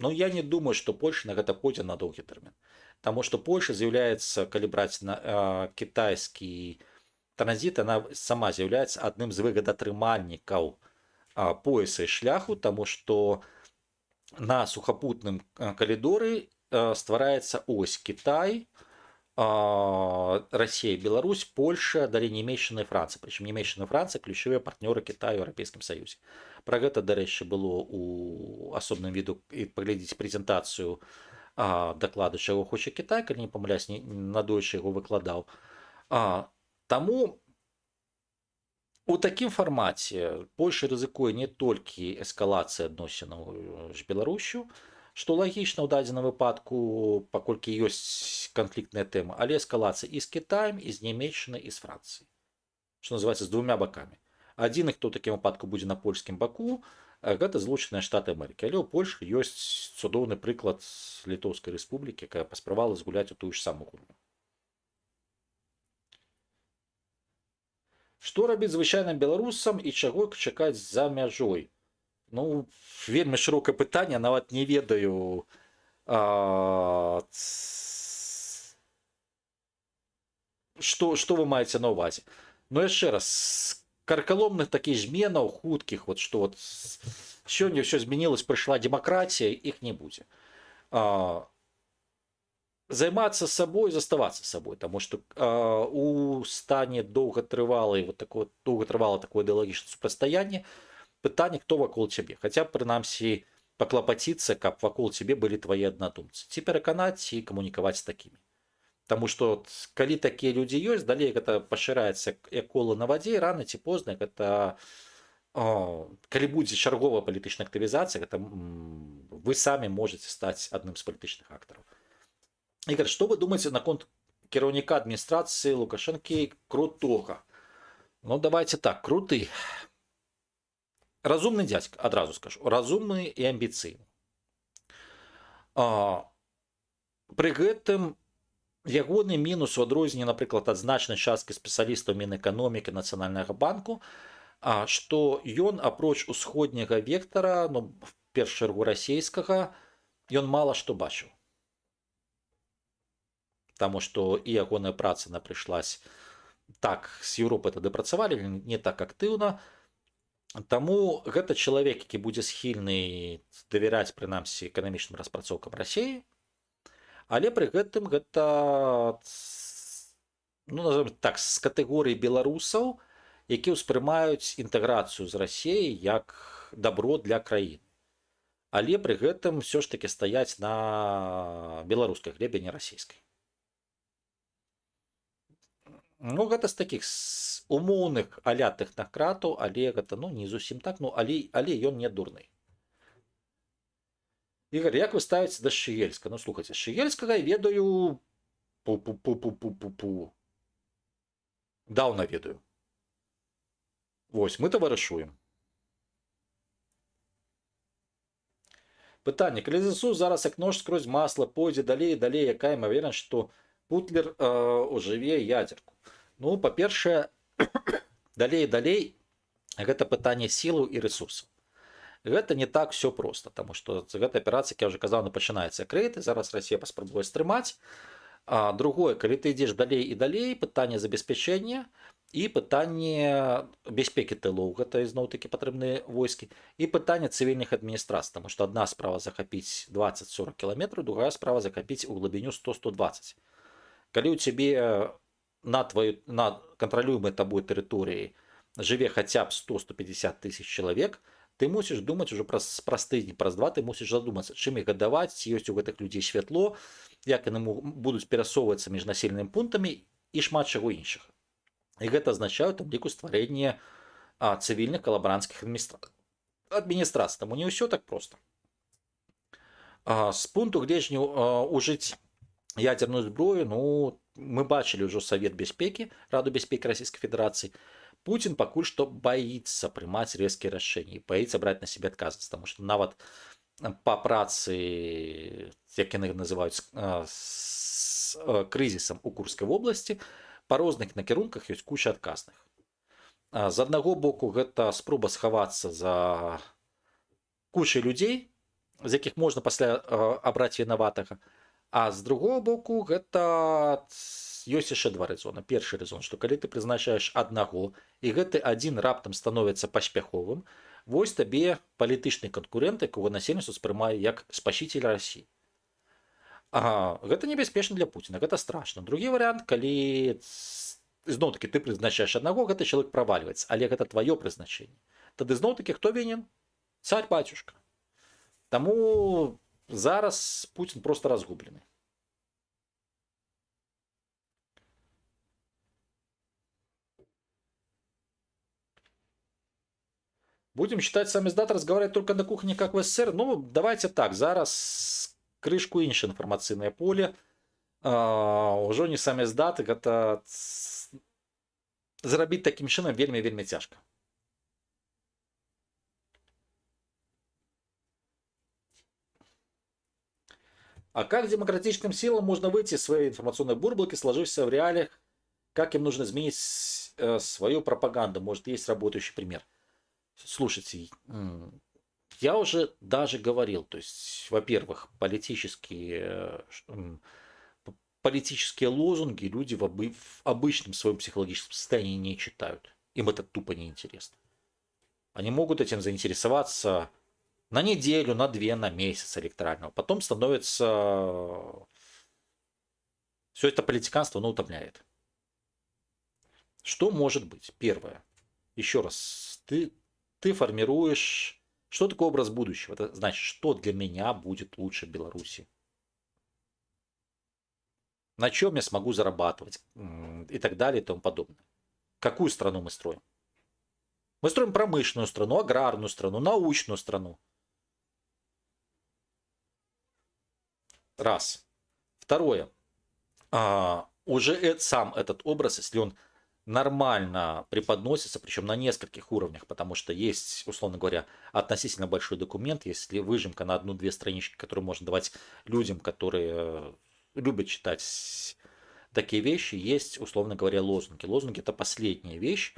Speaker 1: ну, я не думаю, што Польша на гэта пойдзе на доўгі тэрмін. Таму што Польша з'яўляецца, калі браць кітайскі транзіт, она сама з'яўляецца адным з выгадатрымальнікаў пояса і шляху, таму што на сухапутным калідоры ствараецца ось Кітай, Россия, Беларусь, Польша, далей Нямецчына і Францыя. Прычым Нямецчына і Францыя ключавыя партнёры Кітаю ў Еўрапейскім Саюзе. Пра гэта, дарэчы, было ў асобным віду, і паглядзіць прэзентацыю даклада «Чаго хоча Кітай», калі не памыляюсь, надоечы яго выкладаў. Таму у такім фармаце Польша рызыкуе не толькі эскалацыі адносінаў з Беларусю, што лагічна ў дадзеным выпадку, паколькі ёсць канфліктная тэма, але эскалацыя і з Кітаем, і з Нямецчынай, і з Францыяй. Што называецца, з двумя бакамі. Адзіны, хто ў такім выпадку будзе на польскім баку, гэта Злучаныя Штаты Амерыкі. Але ў Польшы ёсць цудоўны прыклад Літоўскай рэспублікі, якая паспрабавала згуляць у тую ж самую гульню. Што рабіць звычайным беларусам і чаго чакаць за мяжой? Ну, вельмі шырокае пытанне, нават не ведаю. Што вы маеце на ўвазе? Ну, яшчэ раз, каркаломных такіх зменаў хуткіх, што сёння ўсё змянілася, прыйшла дэмакратія, іх не будзе. Займацца сабой, заставацца сабой, таму што у стане доўгатрывалае такое ідэалагічнае супрацьстаянне пытанне, хто вакол цябе. Хаця б, прынамсі, паклапаціцца, каб вакол цябе былі твае аднадумцы. Ці пераканаць, ці камунікаваць з такімі. Таму што калі такія людзі ёсць, далей гэта пашыраецца як кола на вадзе, рана ці позна, гэта калі будзе чарговая палітычная актывізацыя, гэта вы самі можаце стаць адным з палітычных актараў. Ігор, што вы думаеце наконт кіраўніка адміністрацыі Лукашэнкі Крутога? Ну, давайте так, Круты. Разумны дзядзька, адразу скажу, разумны і амбіцыйны. Пры гэтым ягоны мінус у адрозненні, напрыклад, ад значнай часткі спецыялістаў Мінэканомікі Нацыянальнага банку, што ён апроч усходняга вектара, ну, в першую чаргу расійскага, ён мала што бачыў. Таму што і ягоная праца прыйшлась так, з Еўропы тады працавалі, не так актыўна. Таму гэта чалавек, які будзе схільны давяраць, прынамсі, эканамічным распрацоўкам Расіі, але пры гэтым гэта, ну, назовем так, з катэгорыі беларусаў, які ўспрымаюць інтэграцыю з Расіяй як дабро для краіны. Але пры гэтым ўсё ж такі стаяць на беларускай глебе, не расійскай. Ну, гэта з такіх умоўных аля тэхнакратаў, але гэта, ну, не зусім так, ну, але ён не дурны. Ігор, як вы ставіце да Шыгельска? Ну, слухайце, Шыгельскага я ведаю даўна ведаю. Вось, мы таварышуем. Пытанне, калі ЗСУ зараз як нож скрозь масла пойдзе далей, якая імавернасць, што Путлер ужыве ядзерку? Ну, па-першае, далей, гэта пытанне сілаў і рэсурсаў. Гэта не так все проста, таму што гэта аперацыя, як я ўжо казаў, пачынаецца крэдыт, зараз Расія паспрабуе стрымаць. Другое, калі ты ідзеш далей і далей, пытанне забеспячэння і пытанне бяспекі тылоў, гэта ізноў-такі патрэбныя войскі, і пытанне цывільных адміністрацый, таму што адна справа захапіць 20-40 кіламетраў, другая справа захапіць у глыбіню 100-120. Калі ў цябе на контролюемой тобой территории живе хотя б 100-150 тысяч человек, ты мусіш думаць уже праз тыдзень, праз два ты мусіш задумацца, чым іх гадаваць, ці ёсць у гэтых людзей святло, як яны будуць перасоўвацца між населенымі пунктамі і шмат чаго іншага. І гэта азначае у тым ліку стварэнне цывільных калабарантскіх адміністрацый. Таму не ўсё так проста. З пункту гледжання ўжыць ядерную зброю, ну, мы бачылі ўжо Савет бяспекі, Раду бяспекі Расійскай Федэрацыі. Путин пакуль што баіцца прымаць рэзкія рашэнні, баіцца браць на сябе адказнасць, таму што нават па працы, як яны называюць, з крызісам у Курскай вобласці, па розных накірунках ёсць куча адказных. З аднаго боку, гэта спроба схавацца за кучай людзей, з якіх можна пасля абраць вінаватага, а з другого боку, гэта ёсць яшчэ два рэзона. Першы рэзон, што калі ты прызначаеш аднаго, і гэты адзін раптам становіцца паспяховым, вось табе палітычны канкурэнт, якога насельніцтва ўспрымае як спасіцеля Расіі. Гэта небяспечна для Пуціна, гэта страшна. Другі варыянт, калі зноў-такі ты прызначаеш аднаго, гэты чалавек правальваецца, але гэта тваё прызначэнне. Тады зноў-такі хто вінен? Царь-бацюшка. Таму зараз Путін проста разгублены. Будем считать сам издат разговаривать только на кухне, как в СССР. Ну, давайте так, зараз крышку інше інфармацыйнае поле. Ужо не сам издат, гэта зрабіць таким чынам вельмі цяжка. А как демократическим силам можно выйти из своей информационной бурбалки, сложившейся в реалиях? Как им нужно изменить свою пропаганду? Может, есть работающий пример? Слушайте, я уже даже говорил, то есть, во-первых, политические лозунги люди в обычном своем психологическом состоянии не читают. Им это тупо неинтересно. Они могут этим заинтересоваться на неделю, на две, на месяц электорального. Потом становится... Все это политиканство, но утомляет. Что может быть? Первое. Еще раз. Ты формируешь... Что такое образ будущего? Это значит, что для меня будет лучше в Беларуси. На чем я смогу зарабатывать и так далее и тому подобное. Какую страну мы строим? Мы строим промышленную страну, аграрную страну, научную страну. Раз. Второе. Уже сам этот образ, если он нормально преподносится, причем на нескольких уровнях, потому что есть, условно говоря, относительно большой документ, если выжимка на одну-две странички, которую можно давать людям, которые любят читать такие вещи, есть, условно говоря, лозунги. Лозунги – это последняя вещь,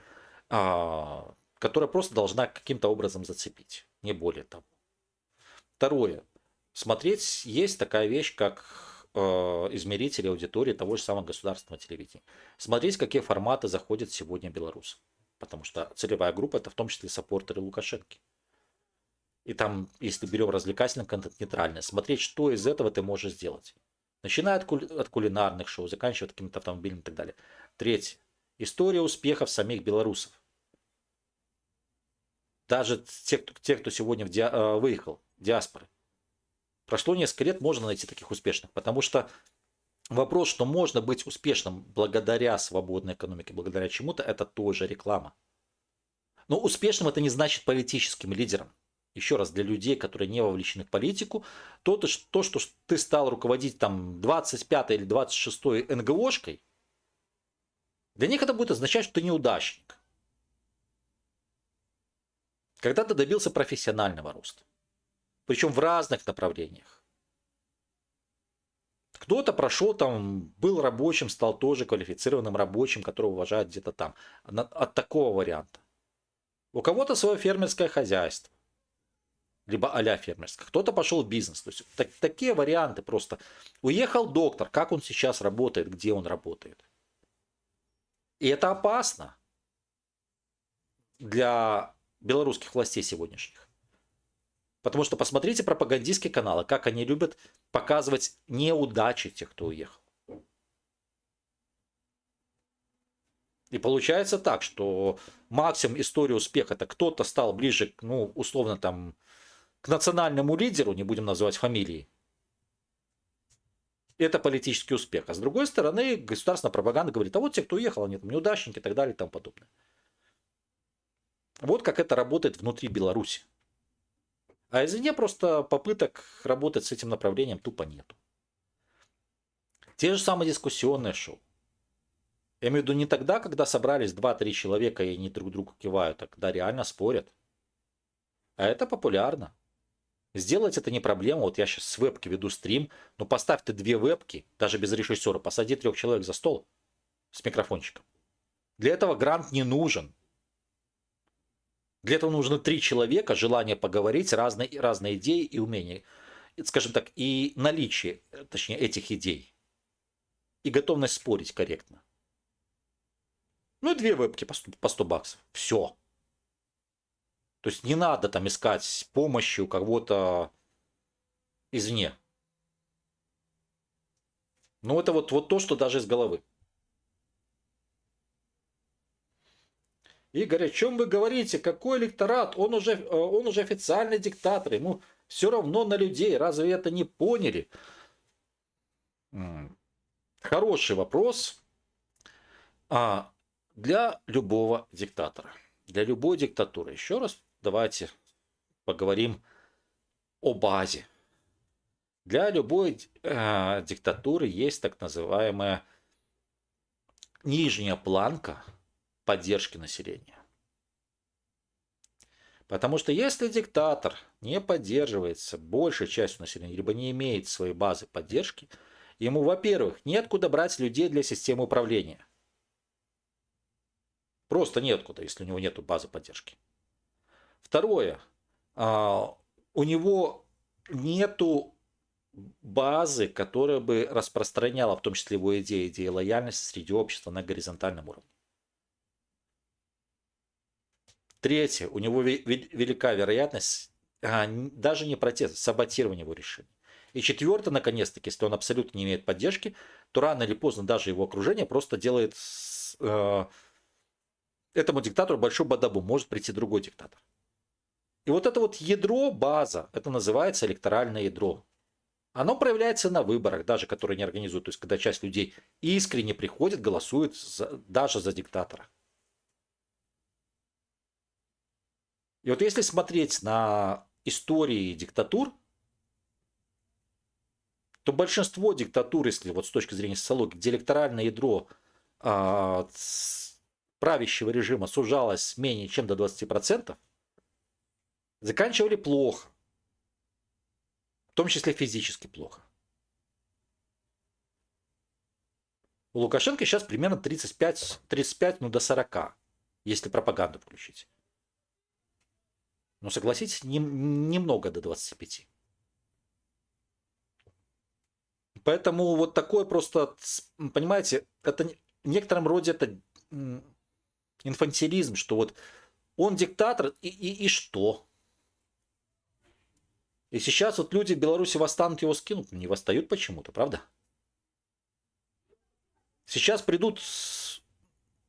Speaker 1: которая просто должна каким-то образом зацепить, не более того. Второе. Смотреть, есть такая вещь, как измерители аудитории того же самого государственного телевидения. Смотреть, какие форматы заходят сегодня белорусам. Потому что целевая группа – это в том числе саппортеры Лукашенки. И там, если берем развлекательный контент, нейтральный, смотреть, что из этого ты можешь сделать. Начиная от кулинарных шоу, заканчивая каким-то автомобилем и так далее. Третье. История успехов самих белорусов. Даже те, кто сегодня выехал, диаспоры. Прошло несколько лет, можно найти таких успешных. Потому что вопрос, что можно быть успешным благодаря свободной экономике, благодаря чему-то, это тоже реклама. Но успешным это не значит политическим лидером. Еще раз, для людей, которые не вовлечены в политику, то, что ты стал руководить там 25-й или 26-й НГОшкой, для них это будет означать, что ты неудачник. Когда ты добился профессионального роста. Причем в разных направлениях. Кто-то прошел там, был рабочим, стал тоже квалифицированным рабочим, которого уважают где-то там. От такого варианта. У кого-то свое фермерское хозяйство. Либо а-ля фермерское. Кто-то пошел в бизнес. То есть такие варианты просто. Уехал доктор. Как он сейчас работает? Где он работает? И это опасно для белорусских властей сегодняшних. Потому что посмотрите пропагандистские каналы, как они любят показывать неудачи тех, кто уехал. И получается так, что максимум истории успеха — это кто-то стал ближе, ну, условно, там, к национальному лидеру, не будем называть фамилии. Это политический успех. А с другой стороны, государственная пропаганда говорит: а вот те, кто уехал, они там неудачники и так далее и тому подобное. Вот как это работает внутри Беларуси. А извне просто попыток работать с этим направлением тупо нету. Те же самые дискуссионные шоу. Я имею в виду не тогда, когда собрались 2-3 человека и они друг другу кивают, а когда реально спорят. А это популярно. Сделать это не проблема. Вот я сейчас с вебки веду стрим, но поставь ты 2 вебки, даже без режиссера, посади 3 человек за стол с микрофончиком. Для этого грант не нужен. Для этого нужно 3 человека, желание поговорить, разные идеи и умения. Скажем так, и наличие, точнее, этих идей. И готовность спорить корректно. Ну и 2 вебки по 100 баксов. Все. То есть не надо там искать помощи у кого-то извне. Ну это вот то, что даже из головы. Игорь, о чем вы говорите? Какой электорат? Он уже официальный диктатор. Ему все равно на людей. Разве это не поняли? Хороший вопрос. Для любого диктатора. Для любой диктатуры. Еще раз давайте поговорим о базе. Для любой диктатуры есть так называемая нижняя планка поддержки населения. Потому что если диктатор не поддерживается большей частью населения, либо не имеет своей базы поддержки, ему, во-первых, неоткуда брать людей для системы управления. Просто неоткуда, если у него нет базы поддержки. Второе, у него нету базы, которая бы распространяла, в том числе его идеи лояльности среди общества на горизонтальном уровне. Третье, у него велика вероятность даже не протеста, саботирования его решений. И четвертое, наконец-таки, если он абсолютно не имеет поддержки, то рано или поздно даже его окружение просто делает этому диктатору большой бадабу, может прийти другой диктатор. И вот это вот ядро, база, это называется электоральное ядро. Оно проявляется на выборах, даже которые не организуют. То есть, когда часть людей искренне приходит, голосует даже за диктатора. И вот если смотреть на истории диктатур, то большинство диктатур, если вот с точки зрения социологии, где электоральное ядро правящего режима сужалось менее чем до 20%, заканчивали плохо. В том числе физически плохо. У Лукашенко сейчас примерно 35, ну до 40, если пропаганду включить. Но согласитесь, немного до 25. Поэтому вот такое просто, понимаете, это в некотором роде это инфантилизм, что вот он диктатор и что? И сейчас вот люди в Беларуси восстанут, его скинут, не восстают почему-то, правда? Сейчас придут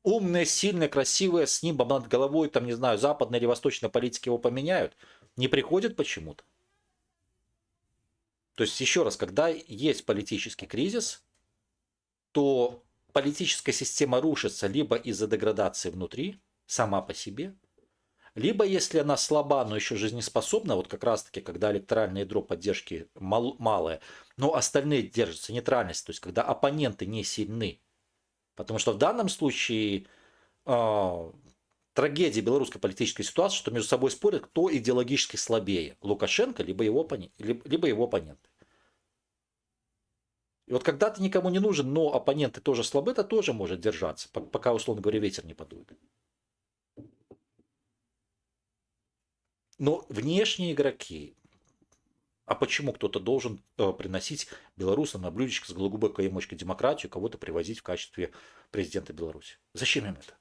Speaker 1: умные, сильные, красивые, с нимбом над головой, там, не знаю, западной или восточной политики его поменяют. Не приходят почему-то. То есть, еще раз, когда есть политический кризис, то политическая система рушится либо из-за деградации внутри, сама по себе, либо если она слаба, но еще жизнеспособна, вот как раз-таки, когда электоральное ядро поддержки малое, но остальные держатся, нейтральность, то есть когда оппоненты не сильны. Потому что в данном случае трагедия белорусской политической ситуации, что между собой спорят, кто идеологически слабее, Лукашенко, либо его оппоненты. И вот когда ты никому не нужен, но оппоненты тоже слабы, это тоже может держаться, пока, условно говоря, ветер не подует. Но внешние игроки, а почему кто-то должен приносить белорусам на блюдечко с глубокой емочкой демократию, кого-то привозить в качестве президента Беларуси? Зачем им это?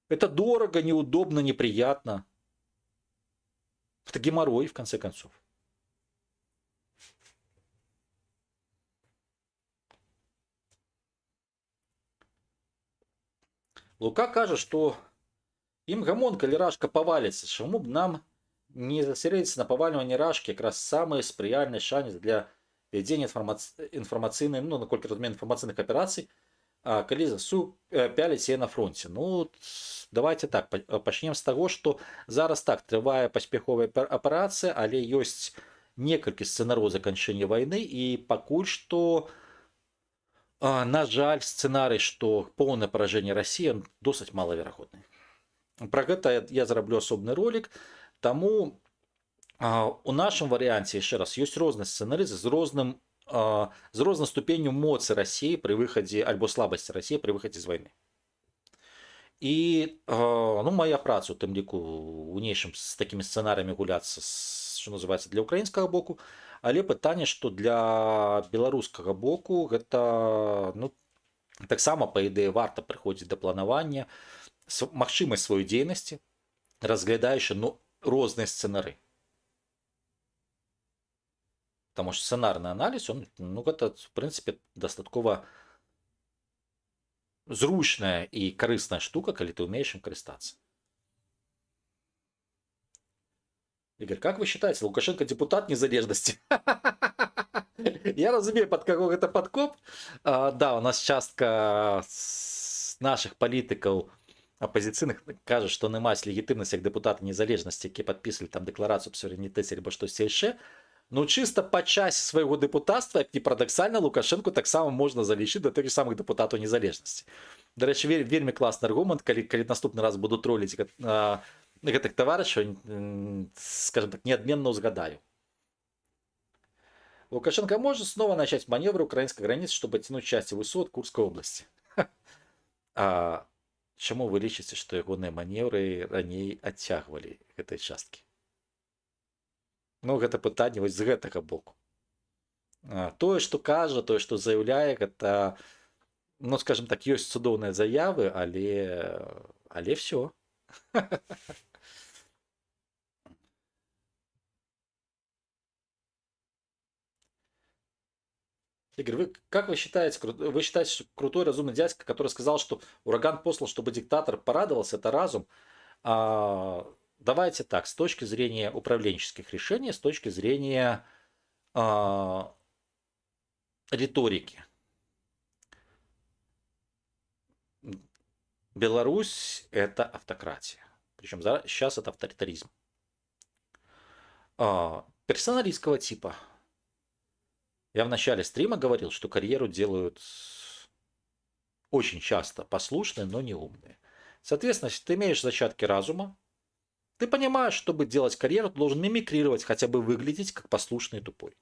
Speaker 1: Это дорого, неудобно, неприятно. Это геморрой, в конце концов. Лука кажа, што ім гамон, калі ражка паваліцца, чаму б нам не засярэдзіцца на павальванні ражкі, якраз самы спрыяльны шанец для вядзення інфармацыйнай, ну, наколькі разумею, інфармацыйных аперацый, калі ЗСУ пяліць яе на фронце. Ну, давайте так, пачнем з таго, што зараз так трывае паспяховая аперацыя, але ёсць некалькі сцэнарыяў заканчэння вайны, і пакуль што, на жаль, сцэнарый, што поўнае паражэнне Расіі досыць малаверагодны. Пра гэта я зараблю асобны ролик. Таму у нашым варыянце, яшчэ раз, ёсць розны сцэнарый з рознай ступенню моцы Расіі пры выхадзе альбо слабасці Расіі пры выхадзе з вайны. І ну, моя праца, у тым ліку у нейшым з такімі сцэнарыямі гуляцца, што называецца, для украінскага боку, але пытанне, што для беларускага боку гэта, ну, таксама, па ідэі, варта прыходзіць да планавання, магчымасць сваёй дзейнасці, разглядаючы, ну, розныя сцэнары. Таму што сцэнарны аналіз, он, ну, гэта, в прынцыпе, дастаткова зручная і карысная штука, калі ты умеешь им карыстацца. Игорь, как вы считаете, Лукашенко депутат незалежности? Я разумею, под кого это подкоп. Да, у нас частка наших политиков оппозиционных кажет, что не маюць легітимнасць як депутаты незалежности, які подписывали там декларацию по суверенитете альбо штось яшчэ. Ну, чисто по часе свайго депутатства, як не парадаксальна, Лукашенко таксама можна залічыць да тых самых депутатаў незалежнасці. Дарэчы, вельмі класны аргумент, калі наступны раз буду тролліць гэтых таварышаў, скажем так, неадменна ўзгадаю. Лукашенко может снова начать маневры украинской границы, чтобы оттянуть части высот Курской области. Чаму вы лічыце, што ягоныя маневры раней адцягвалі гэтай часткі? Ну, гэта пытанне вось з гэтага боку. Тое, што кажа, тое, што заяўляе, гэта, ну, скажем так, ёсць цудоўныя заявы, але все. Игорь, как вы считаете, что крутой разумный дядька, который сказал, что ураган послал, чтобы диктатор порадовался, это разум? Давайте так, с точки зрения управленческих решений, с точки зрения риторики. Беларусь – это автократия. Причем сейчас это авторитаризм. Персоналистского типа. Я в начале стрима говорил, что карьеру делают очень часто послушные, но не умные. Соответственно, если ты имеешь зачатки разума, ты понимаешь, чтобы делать карьеру, ты должен мимикрировать, хотя бы выглядеть как послушный и тупой.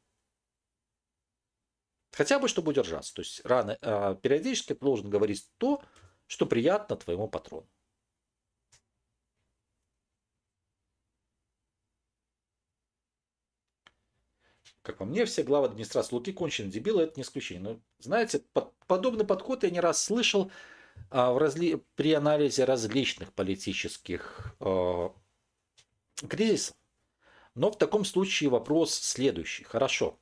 Speaker 1: Хотя бы, чтобы удержаться. То есть периодически ты должен говорить то, что приятно твоему патрону. Как по мне, все главы администрации Луки конченые дебилы, это не исключение. Но, знаете, подобный подход я не раз слышал при анализе различных политических кризисов. Но в таком случае вопрос следующий. Хорошо,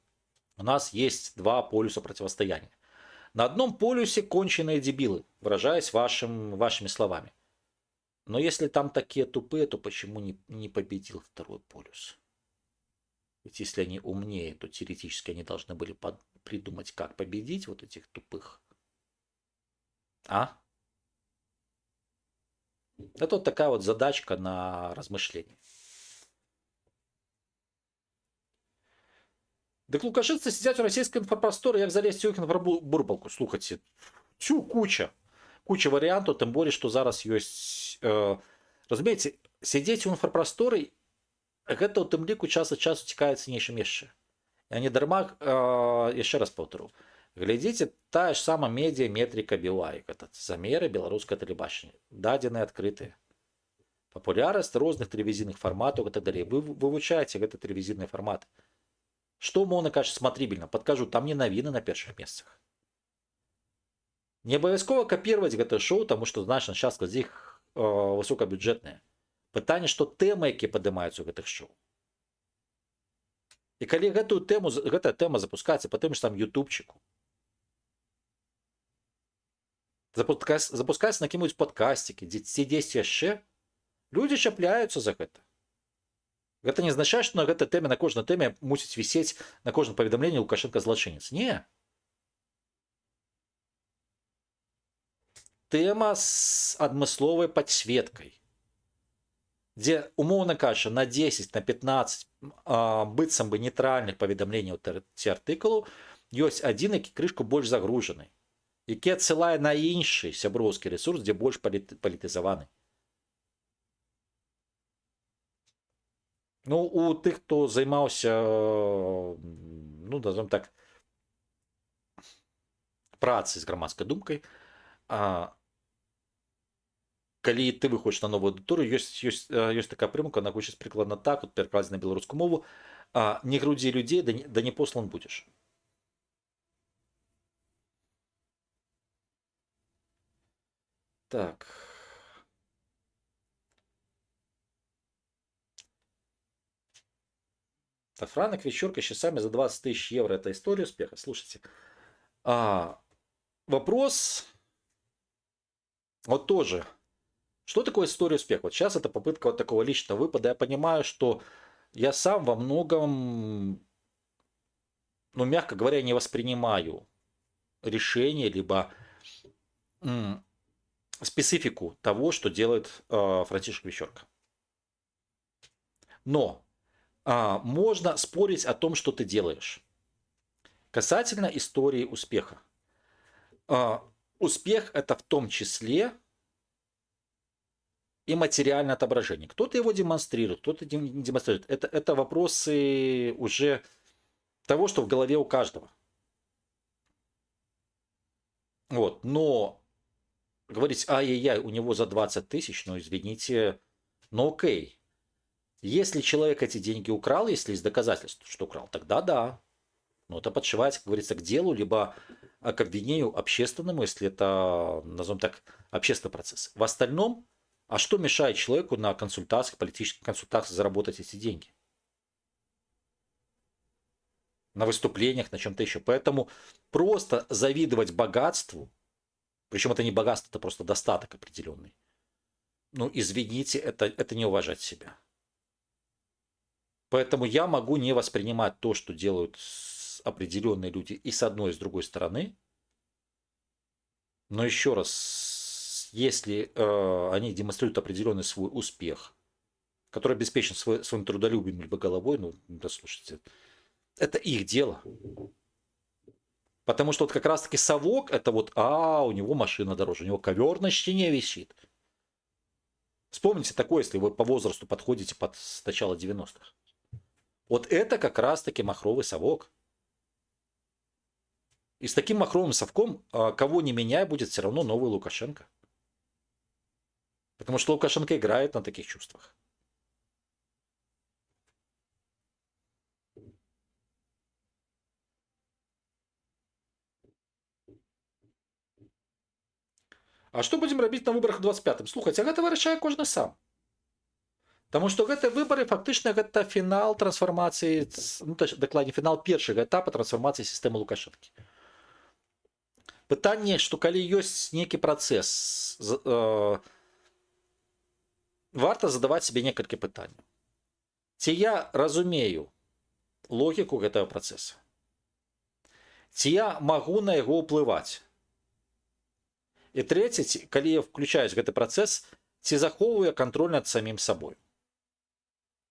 Speaker 1: у нас есть два полюса противостояния. На одном полюсе конченые дебилы, выражаясь вашими словами. Но если там такие тупые, то почему не победил второй полюс? Ведь если они умнее, то теоретически они должны были придумать, как победить вот этих тупых. Это вот такая вот задачка на размышление. Дык лукашынцы сидят у российской инфопросторы, як залезть у их инфобурбалку. Слухайте, куча вариантов, тем более, что зараз есть, разумеете, сидеть у инфопросторы, гэта у тым ліку час ад часу цікавіцца нечым яшчэ. Я не дарма, яшчэ раз паўтару, глядзіце, тая ж сама медіа метрика BYU, гэта замеры беларускае тэлебачання, дадзеныя адкрытыя. Папулярнасць розных тэлевізійных фарматаў і так далей. Вы вывучаеце гэты тэлевізійныя фарматы. Што умоўна кажучы смотрибельна? Падкажу, там не навіны на першых месцах. Не абавязкова капіраваць гэта шоу, таму што значная частка з іх высокабюджэтная. Пытанне, што тэмы, якія падымаюцца ў гэтых шоу. І калі гэтая тэма запускаецца па тым ж там ютубчыку, Запускаецца на якім-нибудь падкасцікі, ці дзесьці яшчэ, людзі чапляюцца за гэта. Гэта не азначае, што на гэтай тэме, на кожнай тэме мусіць вісець на кожным паведамленні Лукашенко злачынец. Не. Тэма з адмысловай падсветкай, дзе, умоўна кажучы, на 10, на 15 быццам бы нейтральных паведамленняў ці артыкулаў ёсць адзін, які крышку больш загружаны, які адсылае на іншы сяброўскі ресурс, дзе больш палітызаваны. Ну, у тых, хто займаўся, ну, назовем так, працай з грамадскай думкай, калі ты выходзіш на новую аўдыторыю, ёсць такая прымаўка, она гучыць прыкладна так, вот перакладзена на беларускую мову: не грудзі людзей, да не послан будзеш. Так. Франк, вечерка с часами за 20 тысяч евро. Это история успеха. Слушайте. Вопрос вот тоже. Что такое история успеха? Вот сейчас это попытка вот такого личного выпада. Я понимаю, что я сам во многом, ну, мягко говоря, не воспринимаю решение, либо специфику того, что делает Франтишек Вечерка. Но можно спорить о том, что ты делаешь. Касательно истории успеха. Успех – это в том числе и материальное отображение. Кто-то его демонстрирует, кто-то не демонстрирует. Это вопросы уже того, что в голове у каждого. Вот. Но говорить, ай-яй-яй, у него за 20 тысяч, ну, извините, ну окей. Если человек эти деньги украл, если есть доказательства, что украл, тогда да. Но это подшивается, как говорится, к делу, либо к обвинению общественному, если это, назовем так, общественный процесс. В остальном, а что мешает человеку на консультациях, политических консультациях заработать эти деньги? На выступлениях, на чем-то еще. Поэтому просто завидовать богатству, причем это не богатство, это просто достаток определенный. Ну, извините, это не уважать себя. Поэтому я могу не воспринимать то, что делают определенные люди и с одной, и с другой стороны. Но еще раз, если они демонстрируют определенный свой успех, который обеспечен своим трудолюбием либо головой, ну, да, слушайте, это их дело. Потому что вот как раз-таки совок, это вот, у него машина дороже, у него ковер на стене висит. Вспомните такое, если вы по возрасту подходите под начало 90-х. Вот это как раз-таки махровый совок. И с таким махровым совком, кого не меняй, будет все равно новый Лукашенко. Потому что Лукашенко играет на таких чувствах. А что будем рабіць на выборах у 25-м? Слухайте, гэта вырашае кожны сам. Таму што гэтыя выбары фактычна гэта фінал трансфармацыі, ну, дакладней, фінал першага этапа трансфармацыі сістэмы Лукашэнкі. Пытанне, што калі ёсць нейкі працэс, варта задаваць себе некалькі пытанняў. Ці я разумею логіку гэтага працэса? Ці я магу на яго ўплываць? І трэцяе, калі я включаюсь гэты працэс, ці захоўваю кантроль над самім сабой,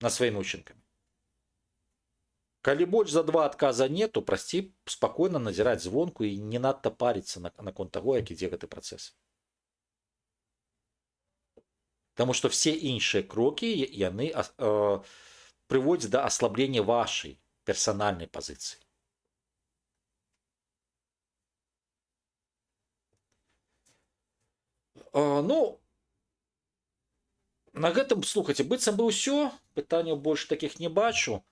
Speaker 1: над сваімі ўчынкамі. Калі больш за 2 адказа нет, то прасцей спакойна назіраць звонку і не надта паріцца наконт таго, як ідзе гэты працэс. Таму што все іншыя крокі, яны прыводзяць да аслаблення вашай персанальнай пазіцыі. Ну, на гэтым, слухайце, быццам бы ўсё, пытанняў больш такіх не бачу.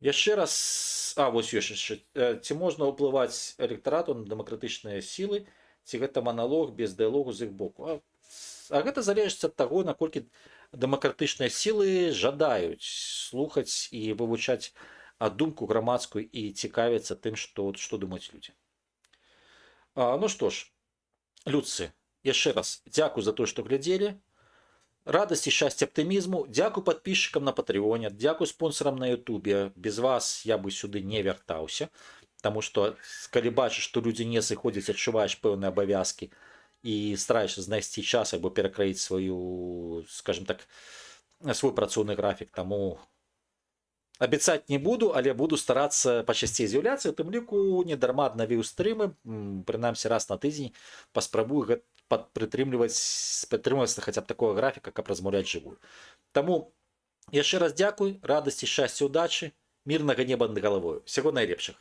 Speaker 1: Яшчэ раз, вось ёсць яшчэ, ці можна ўплываць электарату на дэмакратычныя сілы, ці гэта маналог без дыялогу з іх боку? А гэта залежыць ад таго, наколькі дэмакратычныя сілы жадаюць слухаць і вывучаць думку грамадскую і цікавіцца тым, што думаюць людзі. Ну што ж, Людцы, яшчэ раз дзякуй за то, што глядзелі. Радасці, шчасця, аптымізму. Дзякуй подписчикам на патрыоне, дзякуй спонсорам на Ютубе. Без вас я бы сюды не вяртаўся. Таму што калі бачыш, што людзі не сыходзяць, адчуваеш пэўныя абавязкі і стараешся знайсці час або перакраіць сваю, скажем так, свой працоўны графік. Таму абяцаць не буду, але буду старацца пачасцей з'яўляцца. У тым ліку недарма аднавіў стрымы, прынамсі раз на тыдзень паспрабую прытрымвацца хаця б такого графіка, каб размаўляць жывую. Таму яшчэ раз дзякуй, радасці, шчасця, удачы, мірнага неба над галавою. Всяго найлепшага.